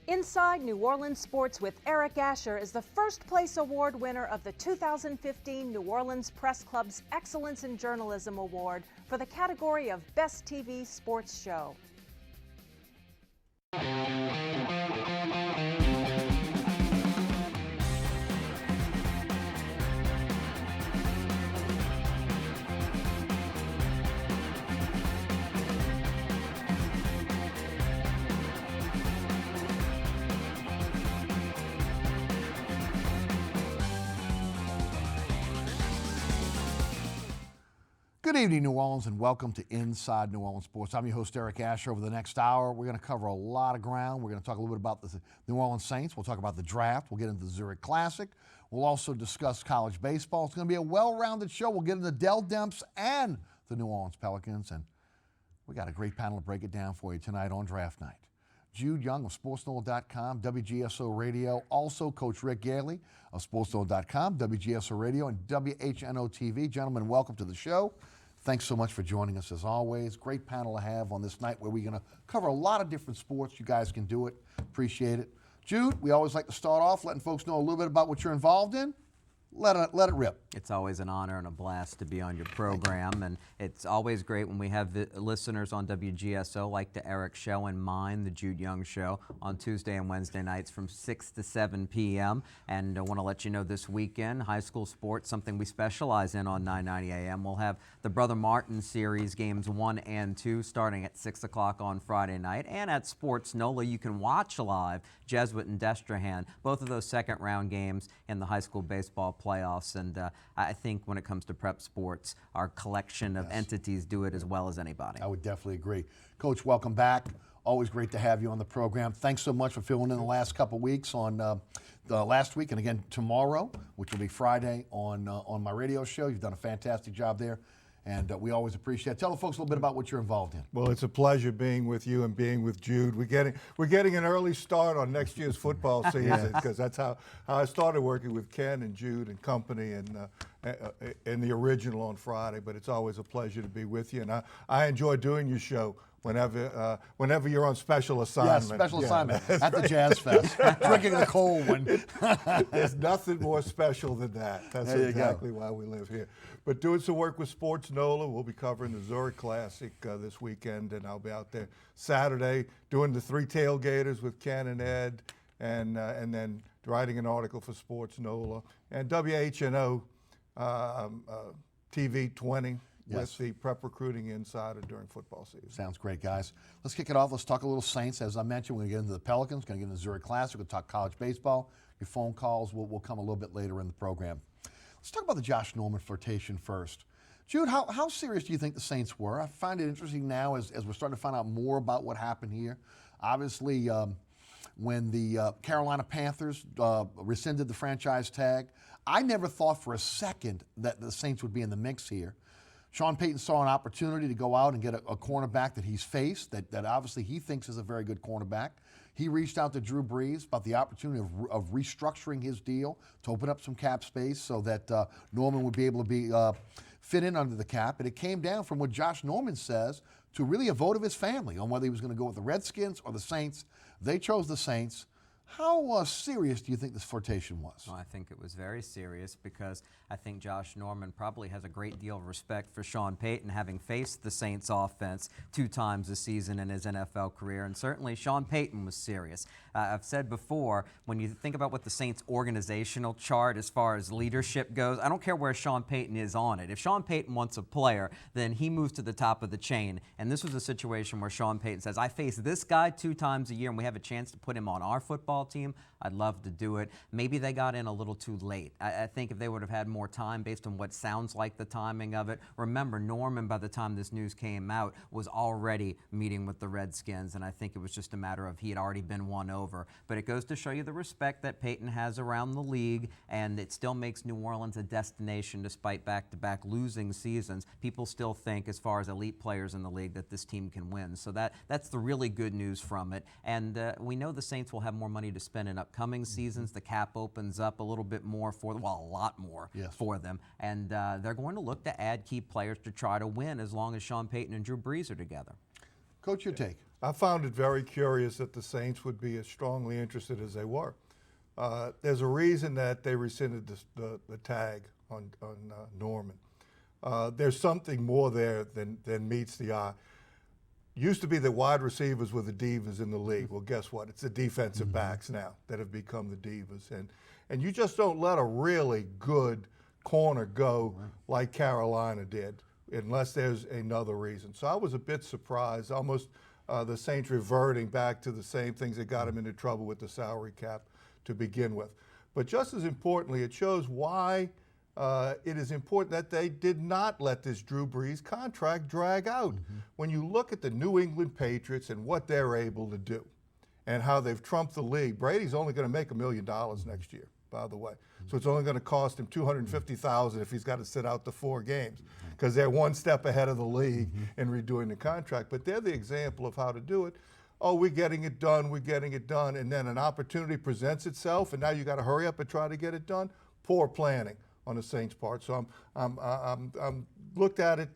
Inside New Orleans Sports with Eric Asher is the first place award winner of the 2015 New Orleans Press Club's Excellence in Journalism Award for the category of Best TV Sports Show. Good evening, New Orleans, and welcome to Inside New Orleans Sports. I'm your host, Eric Asher. Over the next hour, we're going to cover a lot of ground. We're going to talk a little bit about the New Orleans Saints. We'll talk about the draft. We'll get into the Zurich Classic. We'll also discuss college baseball. It's going to be a well-rounded show. We'll get into Dell Demps and the New Orleans Pelicans, and we got a great panel to break it down for you tonight on draft night. Jude Young of SportsNola.com, WGSO Radio, also Coach Rick Gaille of SportsNola.com, WGSO Radio, and WHNO-TV. Gentlemen, welcome to the show. Thanks so much for joining us as always. Great panel to have on this night where we're going to cover a lot of different sports. You guys can do it. Appreciate it. Jude, we always like to start off letting folks know a little bit about what you're involved in. Let it rip. It's always an honor and a blast to be on your program, and it's always great when we have listeners on WGSO like the Eric Show and mine, the Jude Young Show, on Tuesday and Wednesday nights from 6 to 7 p.m. And I want to let you know this weekend, high school sports, something we specialize in on 990 a.m. We'll have the Brother Martin Series games 1 and 2 starting at 6 o'clock on Friday night, and at Sports NOLA you can watch live Jesuit and Destrehan, both of those second-round games in the high school baseball playoffs, and I think when it comes to prep sports, our collection of entities do it as well as anybody. I would definitely agree. Coach, welcome back. Always great to have you on the program. Thanks so much for filling in the last couple weeks on the last week, and again tomorrow, which will be Friday on my radio show. You've done a fantastic job there, and we always appreciate it. Tell the folks a little bit about what you're involved in. Well, it's a pleasure being with you and being with Jude. We're getting an early start on next year's football season because that's how I started working with Ken and Jude and company and in the original on Friday. But it's always a pleasure to be with you, and I enjoy doing your show whenever you're on special assignment. Yes, special assignment at right. the Jazz Fest, drinking the cold one. There's nothing more special than that. That's exactly why we live here. But doing some work with Sports NOLA, we'll be covering the Zurich Classic this weekend, and I'll be out there Saturday doing the 3 tailgaters with Ken and Ed, and then writing an article for Sports NOLA and WHNO TV 20. With the Prep Recruiting Insider during football season. Sounds great, guys. Let's kick it off. Let's talk a little Saints. As I mentioned, we're going to get into the Pelicans, going to get into the Zurich Classic. We'll talk college baseball. Your phone calls will come a little bit later in the program. Let's talk about the Josh Norman flirtation first. Jude, how serious do you think the Saints were? I find it interesting now as we're starting to find out more about what happened here. Obviously, when the Carolina Panthers rescinded the franchise tag, I never thought for a second that the Saints would be in the mix here. Sean Payton saw an opportunity to go out and get a cornerback that he's faced, that obviously he thinks is a very good cornerback. He reached out to Drew Brees about the opportunity of restructuring his deal to open up some cap space so that Norman would be able to be fit in under the cap. And it came down from what Josh Norman says to really a vote of his family on whether he was going to go with the Redskins or the Saints. They chose the Saints. How serious do you think this flirtation was? Well, I think it was very serious because I think Josh Norman probably has a great deal of respect for Sean Payton, having faced the Saints offense 2 times this season in his NFL career, and certainly Sean Payton was serious. I've said before, when you think about what the Saints organizational chart as far as leadership goes, I don't care where Sean Payton is on it. If Sean Payton wants a player, then he moves to the top of the chain, and this was a situation where Sean Payton says, I face this guy 2 times a year and we have a chance to put him on our football team, I'd love to do it. Maybe they got in a little too late. I think if they would have had more time based on what sounds like the timing of it. Remember, Norman, by the time this news came out, was already meeting with the Redskins, and I think it was just a matter of he had already been won over. But it goes to show you the respect that Payton has around the league, and it still makes New Orleans a destination despite back-to-back losing seasons. People still think, as far as elite players in the league, that this team can win. So that's the really good news from it. And we know the Saints will have more money to spend in upcoming seasons. The cap opens up a little bit more for them, well, a lot more for them. And they're going to look to add key players to try to win as long as Sean Payton and Drew Brees are together. Coach, your take. I found it very curious that the Saints would be as strongly interested as they were. There's a reason that they rescinded the tag on Norman. There's something more there than meets the eye. Used to be that wide receivers were the divas in the league. Well, guess what? It's the defensive backs now that have become the divas. And you just don't let a really good corner go like Carolina did unless there's another reason. So I was a bit surprised, almost the Saints reverting back to the same things that got them into trouble with the salary cap to begin with. But just as importantly, it shows why it is important that they did not let this Drew Brees contract drag out. When you look at the New England Patriots and what they're able to do and how they've trumped the league, Brady's only going to make $1 million next year, by the way. So it's only going to cost him $250,000 if he's got to sit out the 4 games, because they're one step ahead of the league in redoing the contract. But they're the example of how to do it. Oh, we're getting it done, and then an opportunity presents itself, and now you got to hurry up and try to get it done. Poor planning on the Saints' part. So I'm looked at it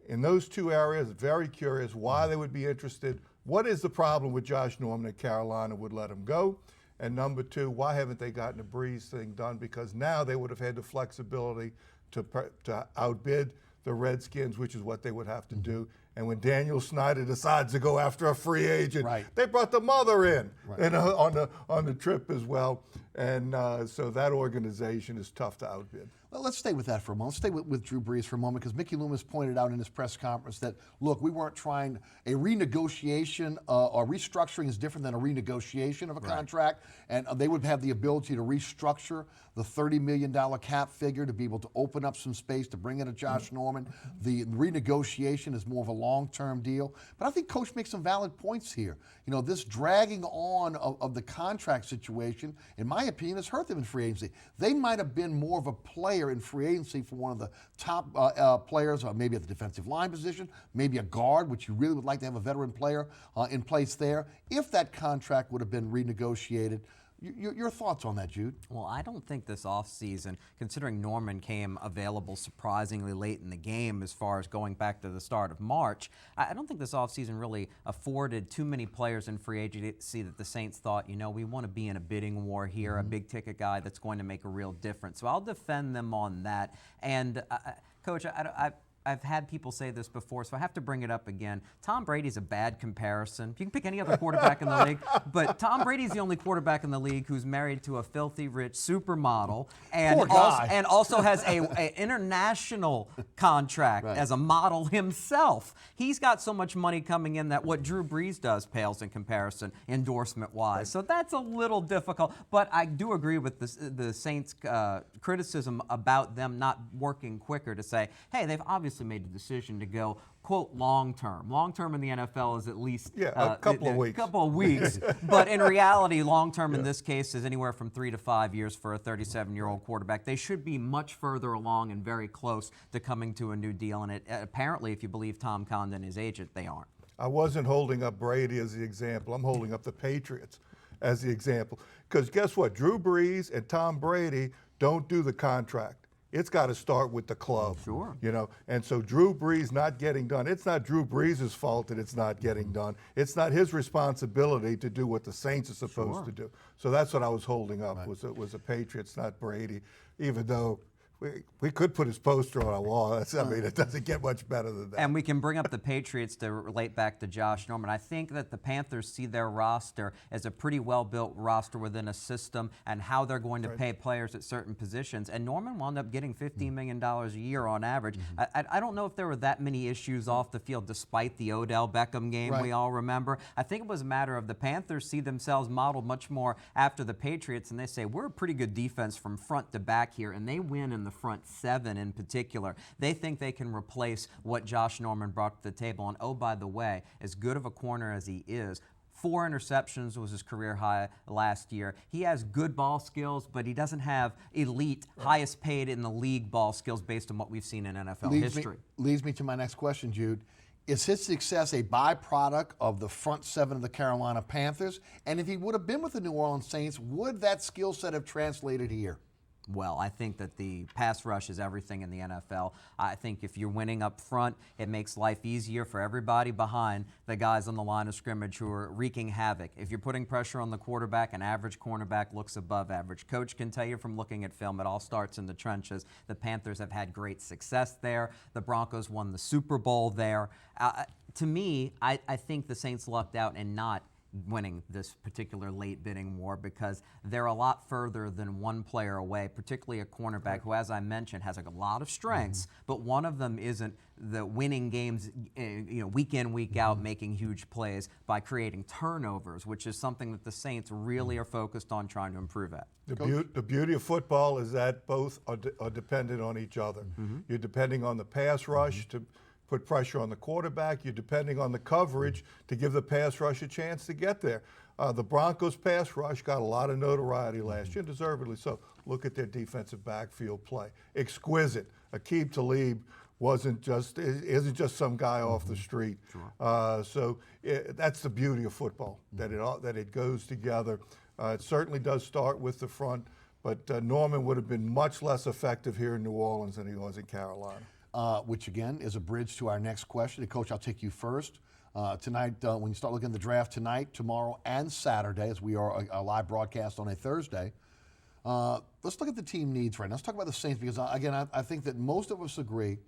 in those 2 areas, very curious why they would be interested. What is the problem with Josh Norman that Carolina would let him go? And number 2, why haven't they gotten the Brees thing done? Because now they would have had the flexibility to outbid the Redskins, which is what they would have to do. And when Daniel Snyder decides to go after a free agent, they brought the mother in and, on the trip as well. And so that organization is tough to outbid. Well, let's stay with that for a moment. Let's stay with Drew Brees for a moment, because Mickey Loomis pointed out in his press conference that, look, we weren't trying a renegotiation or restructuring is different than a renegotiation of a contract, and they would have the ability to restructure the $30 million cap figure to be able to open up some space to bring in a Josh Norman. The renegotiation is more of a long-term deal. But I think Coach makes some valid points here. You know, this dragging on of the contract situation, in my opinion, has hurt them in free agency. They might have been more of a player in free agency for one of the top players, or maybe at the defensive line position, maybe a guard, which you really would like to have a veteran player in place there, if that contract would have been renegotiated. Your thoughts on that, Jude? Well, I don't think this offseason, considering Norman came available surprisingly late in the game as far as going back to the start of March, I don't think this offseason really afforded too many players in free agency that the Saints thought, you know, we want to be in a bidding war here, a big-ticket guy that's going to make a real difference. So I'll defend them on that. And, Coach, I've had people say this before, so I have to bring it up again. Tom Brady's a bad comparison. You can pick any other quarterback in the league, but Tom Brady's the only quarterback in the league who's married to a filthy rich supermodel and also has a international contract as a model himself. He's got so much money coming in that what Drew Brees does pales in comparison, endorsement-wise. So that's a little difficult, but I do agree with the Saints' criticism about them not working quicker to say, hey, they've obviously made a decision to go, quote, long-term. Long-term in the NFL is at least a couple of weeks. Couple of weeks. But in reality, long-term in this case is anywhere from 3 to 5 years for a 37-year-old quarterback. They should be much further along and very close to coming to a new deal. And apparently, if you believe Tom Condon, his agent, they aren't. I wasn't holding up Brady as the example. I'm holding up the Patriots as the example. Because guess what? Drew Brees and Tom Brady don't do the contract. It's got to start with the club. Sure. You know, and so Drew Brees not getting done. It's not Drew Brees' fault that it's not getting done. It's not his responsibility to do what the Saints are supposed to do. So that's what I was holding up was the Patriots, not Brady, even though we could put his poster on a wall. I mean, it doesn't get much better than that. And we can bring up the Patriots to relate back to Josh Norman. I think that the Panthers see their roster as a pretty well-built roster within a system and how they're going to pay players at certain positions. And Norman wound up getting $15 million a year on average. I don't know if there were that many issues off the field despite the Odell Beckham game we all remember. I think it was a matter of the Panthers see themselves modeled much more after the Patriots, and they say, we're a pretty good defense from front to back here, and they win in the front 7 in particular. They think they can replace what Josh Norman brought to the table. And oh, by the way, as good of a corner as he is, 4 interceptions was his career high last year. He has good ball skills, but he doesn't have elite, highest paid in the league ball skills based on what we've seen in NFL history. Leads me to my next question, Jude. Is his success a byproduct of the front 7 of the Carolina Panthers? And if he would have been with the New Orleans Saints, would that skill set have translated here? well. I think that the pass rush is everything in the NFL. I think if you're winning up front, it makes life easier for everybody behind the guys on the line of scrimmage who are wreaking havoc. If you're putting pressure on the quarterback, an average cornerback looks above average. Coach can tell you from looking at film, it all starts in the trenches. The Panthers have had great success there. The Broncos won the Super Bowl there. To me, I think the Saints lucked out in not winning this particular late bidding war because they're a lot further than one player away, particularly a cornerback who, as I mentioned, has a lot of strengths, but one of them isn't the winning games, week in, week out, making huge plays by creating turnovers, which is something that the Saints really are focused on trying to improve at. The beauty of football is that both are dependent on each other. You're depending on the pass rush to put pressure on the quarterback. You're depending on the coverage to give the pass rush a chance to get there. The Broncos pass rush got a lot of notoriety last year, deservedly so. Look at their defensive backfield play. Exquisite. Aqib Talib isn't just some guy off the street. So that's the beauty of football, that it goes together. It certainly does start with the front, but Norman would have been much less effective here in New Orleans than he was in Carolina. Which again is a bridge to our next question. And Coach, I'll take you first. Tonight, when you start looking at the draft tonight, tomorrow, and Saturday, as we are a live broadcast on a Thursday, let's look at the team needs right now. Let's talk about the Saints because, again, I think that most of us agree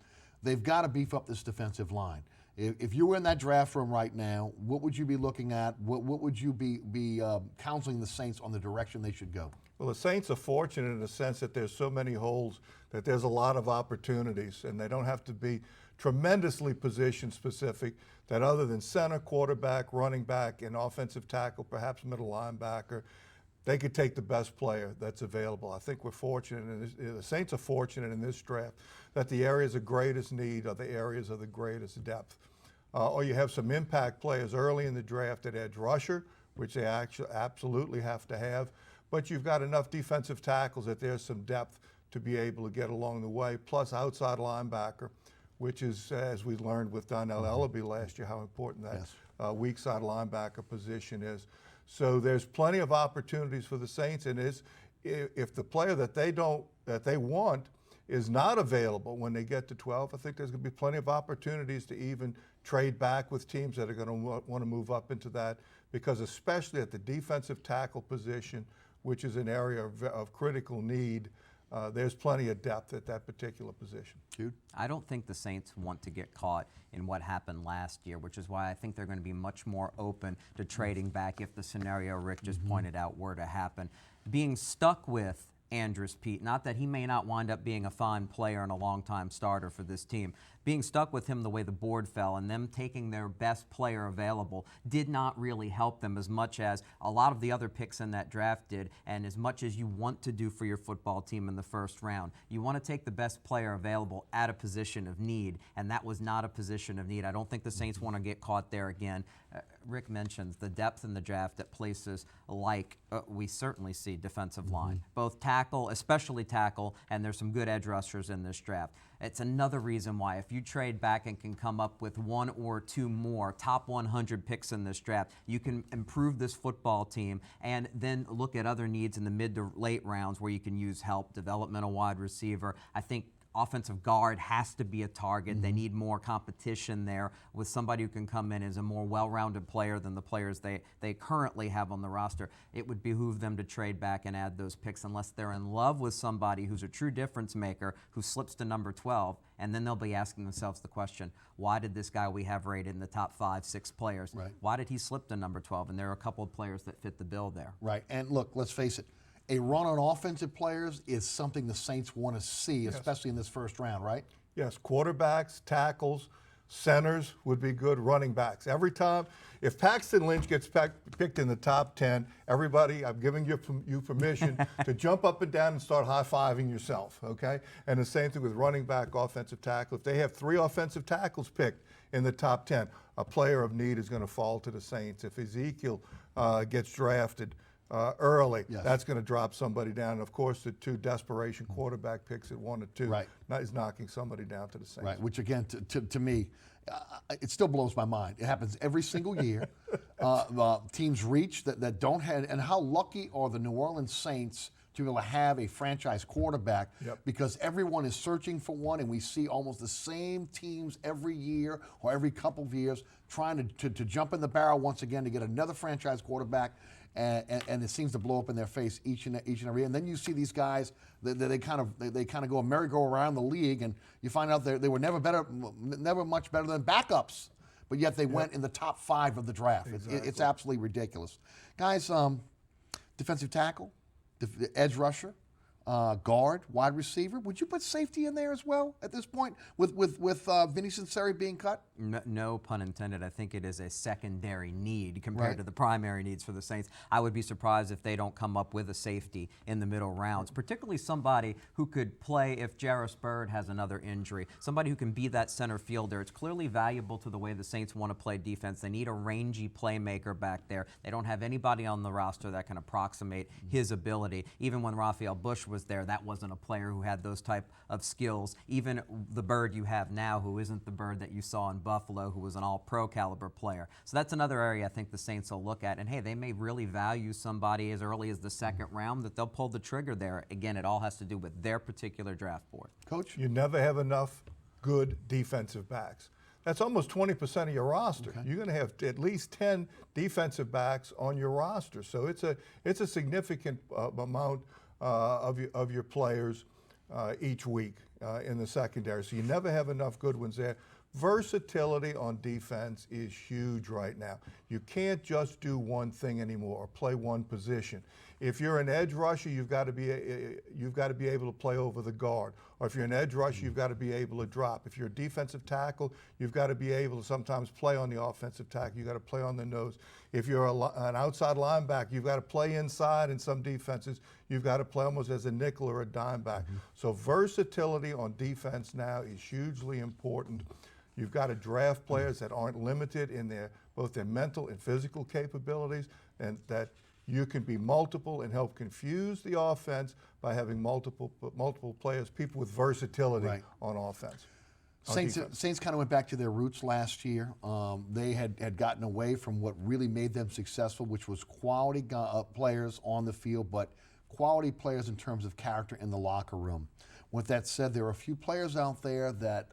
they've got to beef up this defensive line. If you were in that draft room right now, what would you be looking at? What would you be counseling the Saints on the direction they should go? Well, the Saints are fortunate in the sense that there's so many holes that there's a lot of opportunities, and they don't have to be tremendously position specific, that other than center, quarterback, running back, and offensive tackle, perhaps middle linebacker, they could take the best player that's available. I think we're fortunate, and the Saints are fortunate in this draft, that the areas of greatest need are the areas of the greatest depth. Or you have some impact players early in the draft at edge rusher, which they actually absolutely have to have, but you've got enough defensive tackles that there's some depth to be able to get along the way, plus outside linebacker, which is, as we learned with Donnell Ellaby last year, how important that weak side linebacker position is. So there's plenty of opportunities for the Saints, and if the player that they want is not available when they get to 12, I think there's going to be plenty of opportunities to even trade back with teams that are going to want to move up into that, because especially at the defensive tackle position, which is an area of critical need, there's plenty of depth at that particular position. Jude? I don't think the Saints want to get caught in what happened last year, which is why I think they're going to be much more open to trading back if the scenario Rick just pointed out were to happen. Being stuck with Andrus Peat, not that he may not wind up being a fine player and a long-time starter for this team, being stuck with him the way the board fell and them taking their best player available did not really help them as much as a lot of the other picks in that draft did, and as much as you want to do for your football team in the first round. You want to take the best player available at a position of need, and that was not a position of need. I don't think the Saints want to get caught there again. Rick mentions the depth in the draft at places like we certainly see defensive line, both tackle, especially tackle, and there's some good edge rushers in this draft. It's another reason why if you trade back and can come up with one or two more top 100 picks in this draft, you can improve this football team and then look at other needs in the mid to late rounds where you can use help, developmental wide receiver. I think offensive guard has to be a target. They need more competition there with somebody who can come in as a more well-rounded player than the players they currently have on the roster. It would behoove them to trade back and add those picks unless they're in love with somebody who's a true difference maker who slips to number 12, and then they'll be asking themselves the question, why did this guy we have rated in the top 5, 6 players, why did he slip to number 12? And there are a couple of players that fit the bill there. Right, and look, let's face it, a run on offensive players is something the Saints want to see, especially in this first round, right? Yes, quarterbacks, tackles, centers would be good, running backs. Every time, if Paxton Lynch gets picked in the top 10, everybody, I'm giving you permission to jump up and down and start high-fiving yourself, okay? And the same thing with running back, offensive tackle. If they have 3 offensive tackles picked in the top 10, a player of need is going to fall to the Saints. If Ezekiel gets drafted early, that's going to drop somebody down. And of course, the 2 desperation quarterback picks at 1 or 2 is knocking somebody down to the Saints. Right, which again, to me, it still blows my mind. It happens every single year. Teams reach that don't have, and how lucky are the New Orleans Saints to be able to have a franchise quarterback Yep. because everyone is searching for one, and we see almost the same teams every year or every couple of years trying to jump in the barrel once again to get another franchise quarterback. And it seems to blow up in their face each and every year. And then you see these guys, they kind of go a merry-go-round the league, and you find out they were never much better than backups, but yet they went in the top 5 of the draft. Exactly. It's absolutely ridiculous. Guys, defensive tackle, edge rusher, guard, wide receiver. Would you put safety in there as well at this point with Vinny Cincinnati being cut? No pun intended. I think it is a secondary need compared to the primary needs for the Saints. I would be surprised if they don't come up with a safety in the middle rounds, particularly somebody who could play if Jarvis Byrd has another injury, somebody who can be that center fielder. It's clearly valuable to the way the Saints want to play defense. They need a rangy playmaker back there. They don't have anybody on the roster that can approximate his ability. Even when Raphael Bush was there, that wasn't a player who had those type of skills. Even the Byrd you have now, who isn't the Byrd that you saw in Buffalo, who was an all-pro caliber player. So that's another area I think the Saints will look at. And hey, they may really value somebody as early as the second round that they'll pull the trigger there. Again, it all has to do with their particular draft board. Coach? You never have enough good defensive backs. That's almost 20% of your roster. Okay. You're going to have at least 10 defensive backs on your roster. So it's a significant amount of your players each week in the secondary. So you never have enough good ones there. Versatility on defense is huge right now. You can't just do one thing anymore or play one position. If you're an edge rusher, you've got to be able to play over the guard. Or if you're an edge rusher, you've got to be able to drop. If you're a defensive tackle, you've got to be able to sometimes play on the offensive tackle. You've got to play on the nose. If you're an outside linebacker, you've got to play inside in some defenses. You've got to play almost as a nickel or a dime back. So versatility on defense now is hugely important. You've got to draft players that aren't limited in both their mental and physical capabilities, and that you can be multiple and help confuse the offense by having multiple players, people with versatility on offense. Saints kind of went back to their roots last year. They had gotten away from what really made them successful, which was quality players on the field, but quality players in terms of character in the locker room. With that said, there are a few players out there that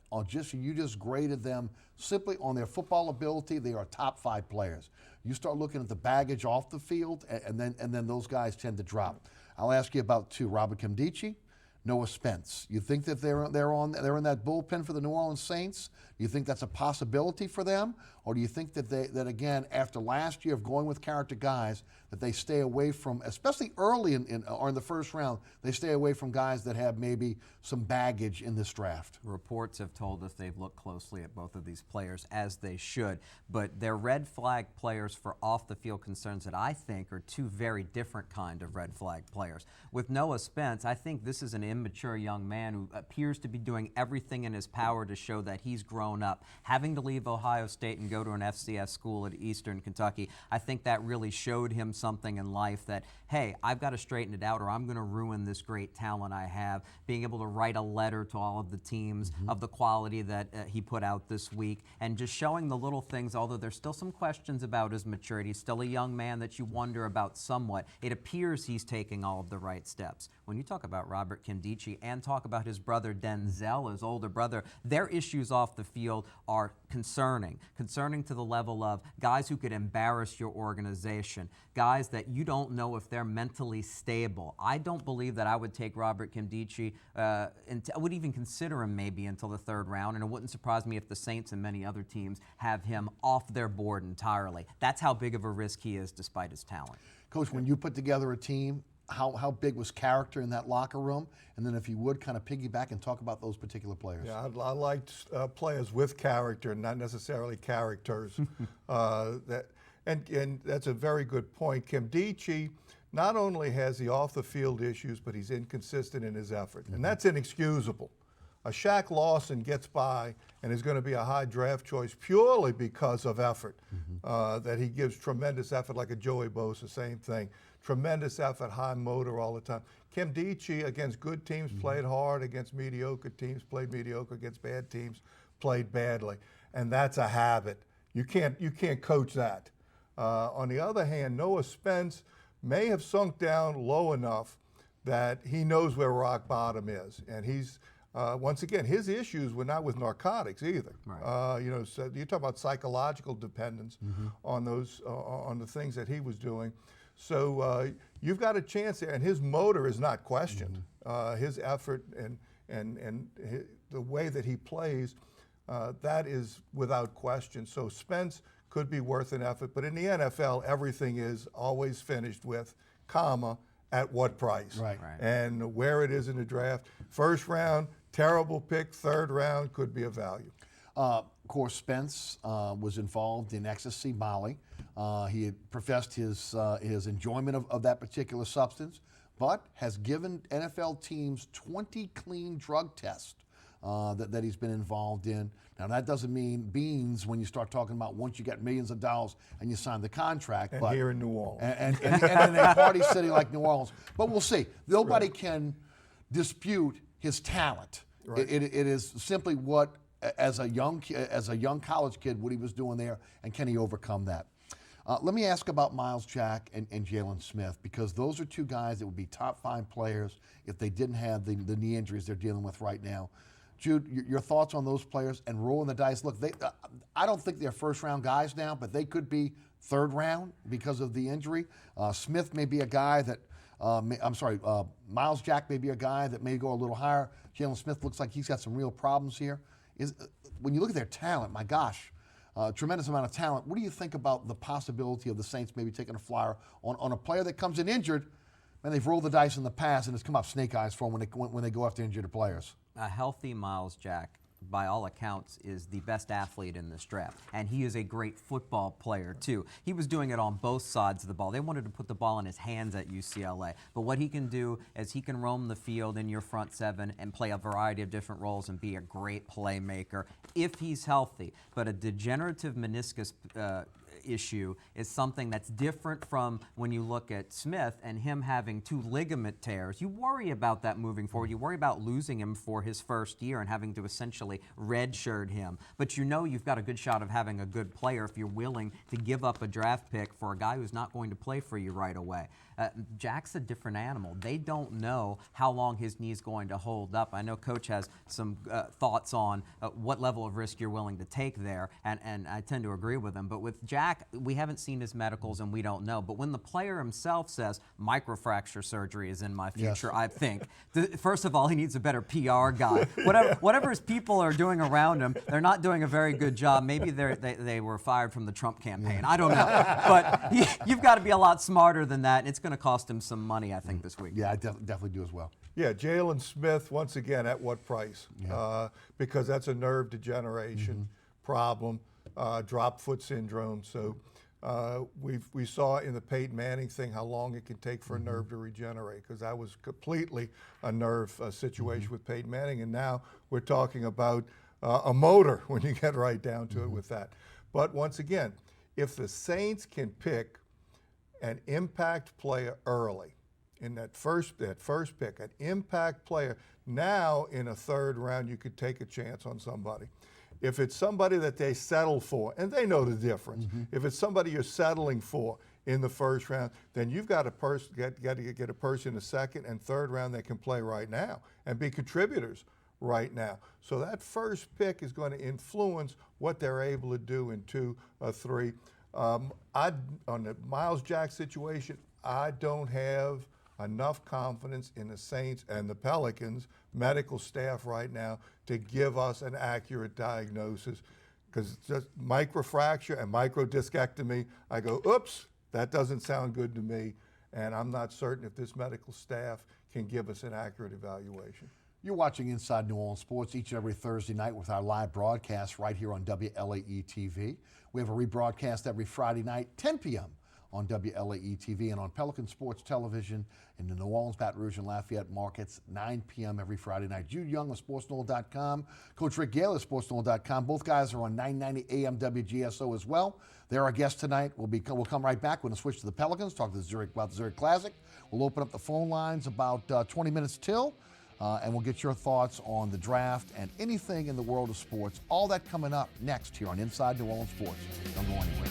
you just graded them simply on their football ability. They are top 5 players. You start looking at the baggage off the field, and then those guys tend to drop. I'll ask you about 2: Robert Nkemdiche, Noah Spence. You think that they're in that bullpen for the New Orleans Saints? Do you think that's a possibility for them, or do you think that again, after last year of going with character guys, that they stay away from, especially early or in the first round, they stay away from guys that have maybe some baggage in this draft? Reports have told us they've looked closely at both of these players, as they should, but they're red flag players for off the field concerns that I think are 2 very different kind of red flag players. With Noah Spence, I think this is an immature young man who appears to be doing everything in his power to show that he's grown up. Having to leave Ohio State and go to an FCS school at Eastern Kentucky, I think that really showed him something in life that, hey, I've got to straighten it out or I'm going to ruin this great talent I have. Being able to write a letter to all of the teams of the quality that he put out this week, and just showing the little things, although there's still some questions about his maturity, still a young man that you wonder about somewhat. It appears he's taking all of the right steps. When you talk about Robert Nkemdiche and talk about his brother Denzel, his older brother, their issues off the field are concerning to the level of guys who could embarrass your organization, guys that you don't know if they're mentally stable. I don't believe that I would take Robert Nkemdiche, I would even consider him maybe until the 3rd round, and it wouldn't surprise me if the Saints and many other teams have him off their board entirely. That's how big of a risk he is despite his talent. Coach, when you put together a team, how big was character in that locker room? And then if you would kind of piggyback and talk about those particular players. Yeah, I liked players with character, not necessarily characters. And that's a very good point. Nkemdiche not only has the off-the-field issues, but he's inconsistent in his effort, and that's inexcusable. A Shaq Lawson gets by and is going to be a high draft choice purely because of effort, that he gives tremendous effort, like a Joey Bosa, same thing. Tremendous effort, high motor all the time. Nkemdiche, against good teams, played hard. Against mediocre teams, played mediocre. Against bad teams, played badly. And that's a habit. You can't coach that. On the other hand, Noah Spence may have sunk down low enough that he knows where rock bottom is. And he's, once again, his issues were not with narcotics either. Right. You know, so you talk about psychological dependence on those, on the things that he was doing. So you've got a chance there, and his motor is not questioned. His effort and the way that he plays, that is without question. So Spence could be worth an effort, but in the NFL, everything is always finished with, comma, at what price. Right. And where it is in the draft. First round, terrible pick. Third round could be a value. Of course, Spence was involved in ecstasy, Molly. He had professed his enjoyment of that particular substance, but has given NFL teams 20 clean drug tests that he's been involved in. Now, that doesn't mean beans when you start talking about once you get millions of dollars and you sign the contract. And but here in New Orleans. And in a party city like New Orleans. But we'll see. Nobody can dispute his talent. Right. It is simply what, as a young college kid, what he was doing there, and can he overcome that? Let me ask about Miles Jack and Jalen Smith, because those are two guys that would be top 5 players if they didn't have the knee injuries they're dealing with right now. Jude, your thoughts on those players and rolling the dice? Look, I don't think they're first-round guys now, but they could be third round because of the injury. Smith may be a guy that, Miles Jack may be a guy that may go a little higher. Jalen Smith looks like he's got some real problems here. When you look at their talent, my gosh, tremendous amount of talent. What do you think about the possibility of the Saints maybe taking a flyer on a player that comes in injured? Man, they've rolled the dice in the past, and it's come up snake eyes for them when they go after injured players. A healthy Miles Jack, by all accounts, is the best athlete in this draft. And he is a great football player, too. He was doing it on both sides of the ball. They wanted to put the ball in his hands at UCLA. But what he can do is he can roam the field in your front seven and play a variety of different roles and be a great playmaker if he's healthy. But a degenerative meniscus issue is something that's different from when you look at Smith and him having 2 ligament tears. You worry about that moving forward. You worry about losing him for his first year and having to essentially redshirt him. But you know you've got a good shot of having a good player if you're willing to give up a draft pick for a guy who's not going to play for you right away. Jack's a different animal. They don't know how long his knee's going to hold up. I know Coach has some thoughts on what level of risk you're willing to take there, and I tend to agree with him. But with Jack, we haven't seen his medicals and we don't know. But when the player himself says microfracture surgery is in my future, yes, I think, first of all, he needs a better PR guy. Whatever his people are doing around him, they're not doing a very good job. Maybe they were fired from the Trump campaign. I don't know. But you've got to be a lot smarter than that, and it's going to cost him some money, I think, this week. Yeah, I definitely do as well. Yeah, Jalen Smith, once again, at what price? Yeah. Because that's a nerve degeneration problem, drop foot syndrome. So we saw in the Peyton Manning thing how long it can take for a nerve to regenerate, because that was completely a nerve situation with Peyton Manning. And now we're talking about a motor when you get right down to it with that. But once again, if the Saints can pick an impact player early in that first pick, an impact player, now in a third round you could take a chance on somebody. If it's somebody that they settle for, and they know the difference, if it's somebody you're settling for in the first round, then you've got to get a person in the second and third round that can play right now and be contributors right now. So that first pick is going to influence what they're able to do in 2 or 3. On the Miles Jack situation, I don't have enough confidence in the Saints and the Pelicans medical staff right now to give us an accurate diagnosis, because just microfracture and microdiscectomy, I go, oops, that doesn't sound good to me, and I'm not certain if this medical staff can give us an accurate evaluation. You're watching Inside New Orleans Sports each and every Thursday night with our live broadcast right here on WLAE-TV. We have a rebroadcast every Friday night, 10 p.m. on WLAE-TV and on Pelican Sports Television in the New Orleans, Baton Rouge, and Lafayette markets, 9 p.m. every Friday night. Jude Young of SportsNola.com, Coach Rick Gaille of SportsNola.com. Both guys are on 990 AM WGSO as well. They're our guests tonight. We'll come right back. We're going to switch to the Pelicans, talk to Zurich about the Zurich Classic. We'll open up the phone lines about 20 minutes till. And we'll get your thoughts on the draft and anything in the world of sports. All that coming up next here on Inside New Orleans Sports. Don't go anywhere.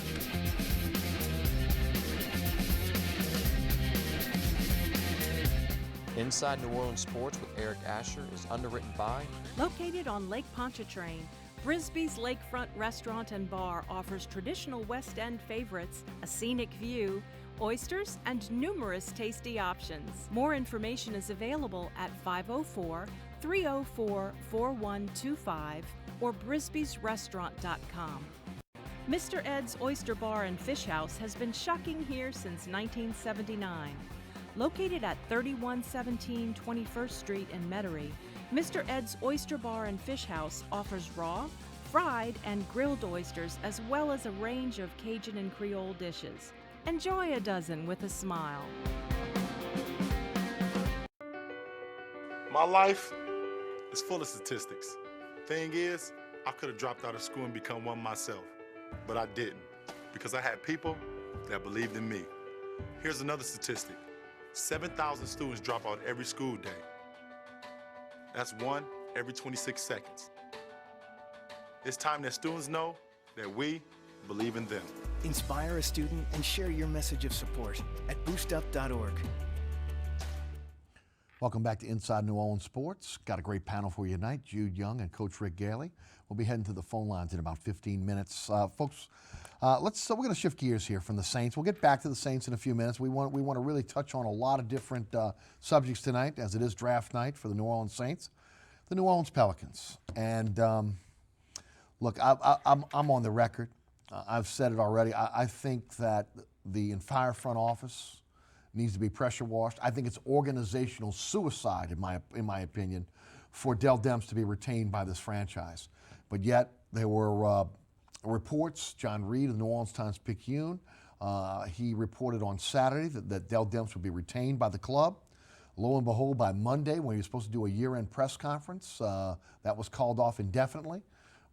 Inside New Orleans Sports with Eric Asher is underwritten by Located on Lake Pontchartrain, Brisbee's Lakefront Restaurant and Bar offers traditional West End favorites, a scenic view, oysters, and numerous tasty options. More information is available at 504-304-4125 or brisbeesrestaurant.com. Mr. Ed's Oyster Bar and Fish House has been shucking here since 1979. Located at 3117 21st Street in Metairie, Mr. Ed's Oyster Bar and Fish House offers raw, fried, and grilled oysters as well as a range of Cajun and Creole dishes. Enjoy a dozen with a smile. My life is full of statistics. Thing is, I could have dropped out of school and become one myself, but I didn't because I had people that believed in me. Here's another statistic. 7,000 students drop out every school day. That's one every 26 seconds. It's time that students know that we believe in them. Inspire a student and share your message of support at boostup.org. Welcome back to Inside New Orleans Sports. Got a great panel for you tonight. Jude Young and Coach Rick Gaille. We'll be heading to the phone lines in about 15 minutes. Folks, we're going to shift gears here from the Saints. We'll get back to the Saints in a few minutes. We want to really touch on a lot of different subjects tonight, as it is draft night for the New Orleans Saints, the New Orleans Pelicans. And look, I'm on the record. I've said it already. I think that the entire front office needs to be pressure washed. I think it's organizational suicide, in my opinion, for Dell Demps to be retained by this franchise. But yet there were reports. John Reed of the New Orleans Times-Picayune, he reported on Saturday that Dell Demps would be retained by the club. Lo and behold, by Monday, when he was supposed to do a year-end press conference, that was called off indefinitely.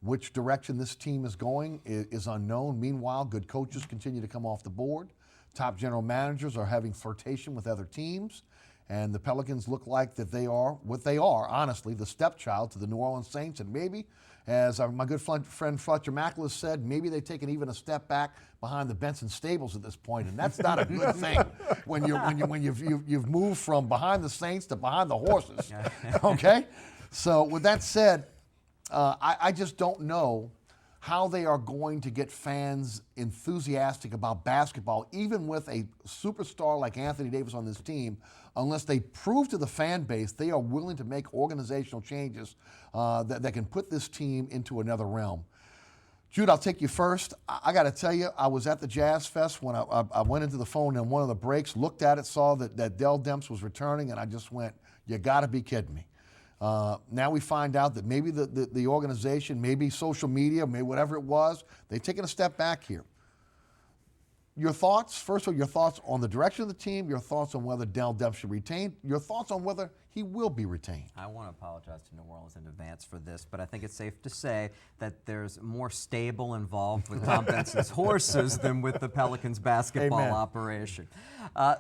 Which direction this team is going is unknown. Meanwhile, good coaches continue to come off the board. Top general managers are having flirtation with other teams. And the Pelicans look like that they are what they are, honestly, the stepchild to the New Orleans Saints. And maybe, as my good friend Fletcher Mackless said, maybe they've taken even a step back behind the Benson stables at this point. And that's not a good thing when you've moved from behind the Saints to behind the horses. Okay? So with that said, I just don't know how they are going to get fans enthusiastic about basketball, even with a superstar like Anthony Davis on this team, unless they prove to the fan base they are willing to make organizational changes that can put this team into another realm. Jude, I'll take you first. I got to tell you, I was at the Jazz Fest when I went into the phone in one of the breaks, looked at it, saw that Dell Demps was returning, and I just went, you got to be kidding me. Now we find out that maybe the organization, maybe social media, maybe whatever it was, they've taken a step back here. Your thoughts, first of all, your thoughts on the direction of the team, your thoughts on whether Dell Demps should retain, your thoughts on whether he will be retained. I want to apologize to New Orleans in advance for this, but I think it's safe to say that there's more stable involved with Tom Benson's horses than with the Pelicans basketball operation.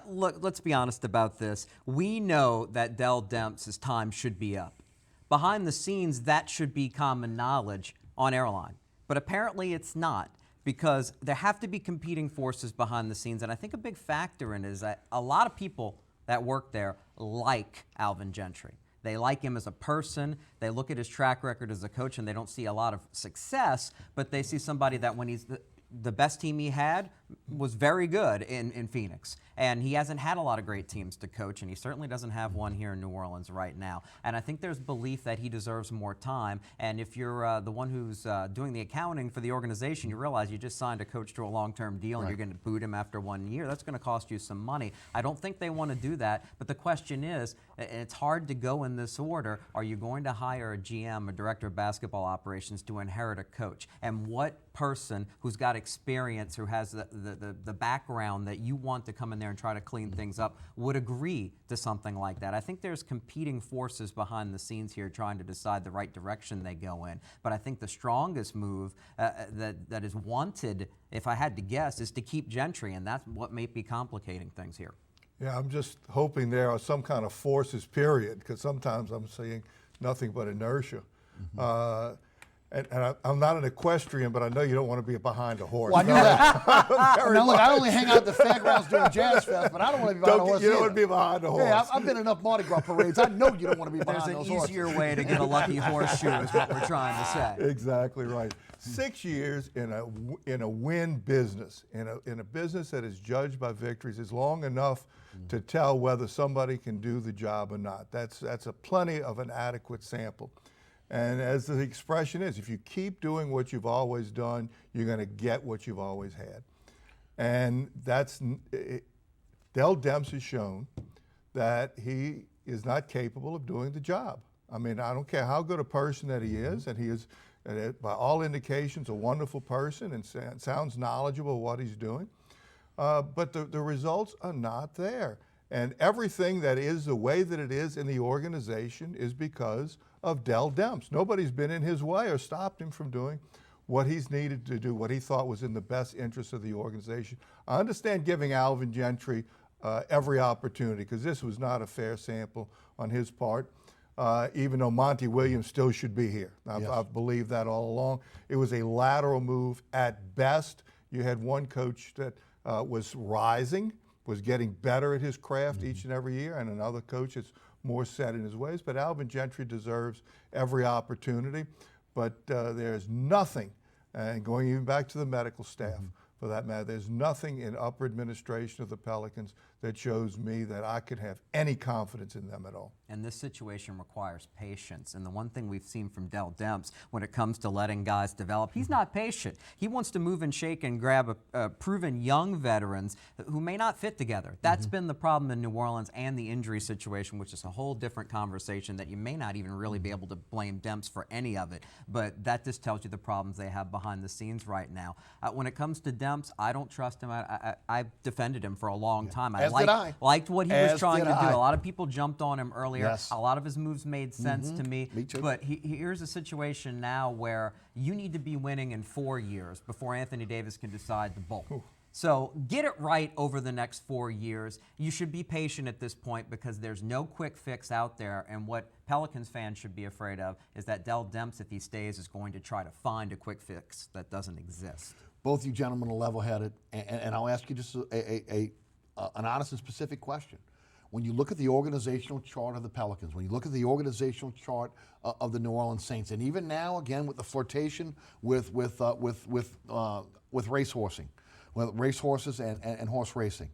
Look, let's be honest about this. We know that Dell Demps' time should be up. Behind the scenes, that should be common knowledge on airline, but apparently it's not, because there have to be competing forces behind the scenes, and I think a big factor in it is that a lot of people that work there like Alvin Gentry. They like him as a person. They look at his track record as a coach and they don't see a lot of success, but they see somebody that when he's the best team he had was very good in Phoenix. And he hasn't had a lot of great teams to coach, and he certainly doesn't have one here in New Orleans right now. And I think there's belief that he deserves more time. And if you're the one who's doing the accounting for the organization, you realize you just signed a coach to a long-term deal and you're going to boot him after 1 year. That's going to cost you some money. I don't think they want to do that, but the question is, and it's hard to go in this order, are you going to hire a GM, a director of basketball operations, to inherit a coach? And what person who's got experience, who has the background that you want to come in there and try to clean things up, would agree to something like that? I think there's competing forces behind the scenes here trying to decide the right direction they go in. But I think the strongest move that is wanted, if I had to guess, is to keep Gentry, and that's what may be complicating things here. Yeah, I'm just hoping there are some kind of forces, period, because sometimes I'm seeing nothing but inertia. and I'm not an equestrian, but I know you don't want to be behind a horse. Well, I knew that. Now, look, I only hang out at the fairgrounds during Jazz Fest, but I don't want to be behind a horse. You don't either. want to be behind a horse. Yeah, I've been in enough Mardi Gras parades. I know you don't want to be behind There's those an horses. easier way to get a lucky horseshoe is what we're trying to say. Exactly right. 6 years in a win business, in a business that is judged by victories, is long enough to tell whether somebody can do the job or not. That's a plenty of an adequate sample. And as the expression is, if you keep doing what you've always done, you're going to get what you've always had. And Dell Demps has shown that he is not capable of doing the job. I mean, I don't care how good a person that he is, and he is, by all indications, a wonderful person and sounds knowledgeable of what he's doing. But the results are not there. And everything that is the way that it is in the organization is because of Dell Demps. Nobody's been in his way or stopped him from doing what he's needed to do, what he thought was in the best interest of the organization. I understand giving Alvin Gentry every opportunity, because this was not a fair sample on his part, even though Monty Williams still should be here. I've believed that all along. It was a lateral move at best. You had one coach that was rising, was getting better at his craft each and every year, and another coach is more set in his ways. But Alvin Gentry deserves every opportunity. But there's nothing, and going even back to the medical staff for that matter, there's nothing in upper administration of the Pelicans that shows me that I could have any confidence in them at all. And this situation requires patience. And the one thing we've seen from Dell Demps when it comes to letting guys develop, he's not patient. He wants to move and shake and grab proven young veterans who may not fit together. That's been the problem in New Orleans, and the injury situation, which is a whole different conversation that you may not even really be able to blame Demps for any of it. But that just tells you the problems they have behind the scenes right now. When it comes to Demps, I don't trust him. I defended him for a long time. Liked what he was trying to do. A lot of people jumped on him earlier. Yes. A lot of his moves made sense to me. Me too. But here's a situation now where you need to be winning in 4 years before Anthony Davis can decide to bolt. So get it right over the next 4 years. You should be patient at this point, because there's no quick fix out there. And what Pelicans fans should be afraid of is that Dell Demps, if he stays, is going to try to find a quick fix that doesn't exist. Both you gentlemen are level-headed, and I'll ask you just an honest and specific question. When you look at the organizational chart of the Pelicans, when you look at the organizational chart of the New Orleans Saints, and even now, again, with the flirtation with racehorsing, with racehorses and horse racing,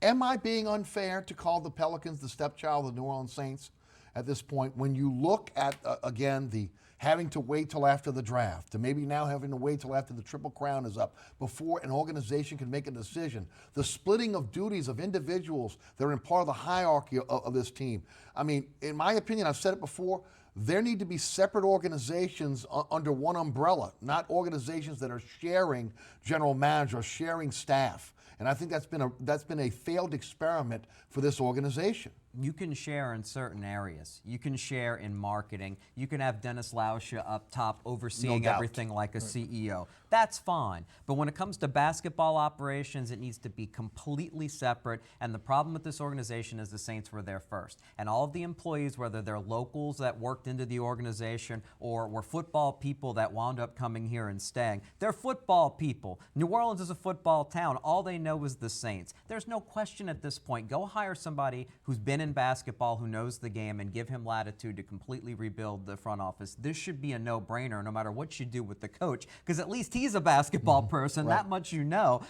am I being unfair to call the Pelicans the stepchild of the New Orleans Saints at this point? When you look at again the having to wait till after the draft, to maybe now having to wait till after the Triple Crown is up before an organization can make a decision, the splitting of duties of individuals that are in part of the hierarchy of this team. I mean, in my opinion, I've said it before, there need to be separate organizations under one umbrella, not organizations that are sharing general manager or sharing staff. And I think that's been a failed experiment for this organization. You can share in certain areas. You can share in marketing. You can have Dennis Lauscha up top overseeing everything like a CEO. That's fine. But when it comes to basketball operations, it needs to be completely separate. And the problem with this organization is the Saints were there first. And all of the employees, whether they're locals that worked into the organization or were football people that wound up coming here and staying, they're football people. New Orleans is a football town. All they know is the Saints. There's no question at this point. Go hire somebody who's been in basketball, who knows the game, and give him latitude to completely rebuild the front office. This should be a no-brainer no matter what you do with the coach, because at least he's a basketball person. That much you know.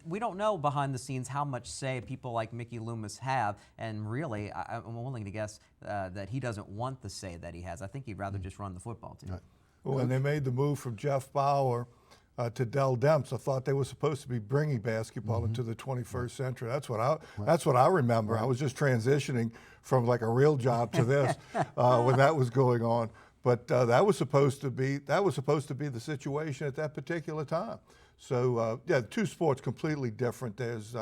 We don't know behind the scenes how much say people like Mickey Loomis have, and really, I'm willing to guess that he doesn't want the say that he has. I think he'd rather just run the football team. Well, when they made the move from Jeff Bauer to Dell Demps, I thought they were supposed to be bringing basketball into the 21st century. That's what I remember. I was just transitioning from like a real job to this when that was going on. But that was supposed to be the situation at that particular time. So yeah, two sports completely different. There's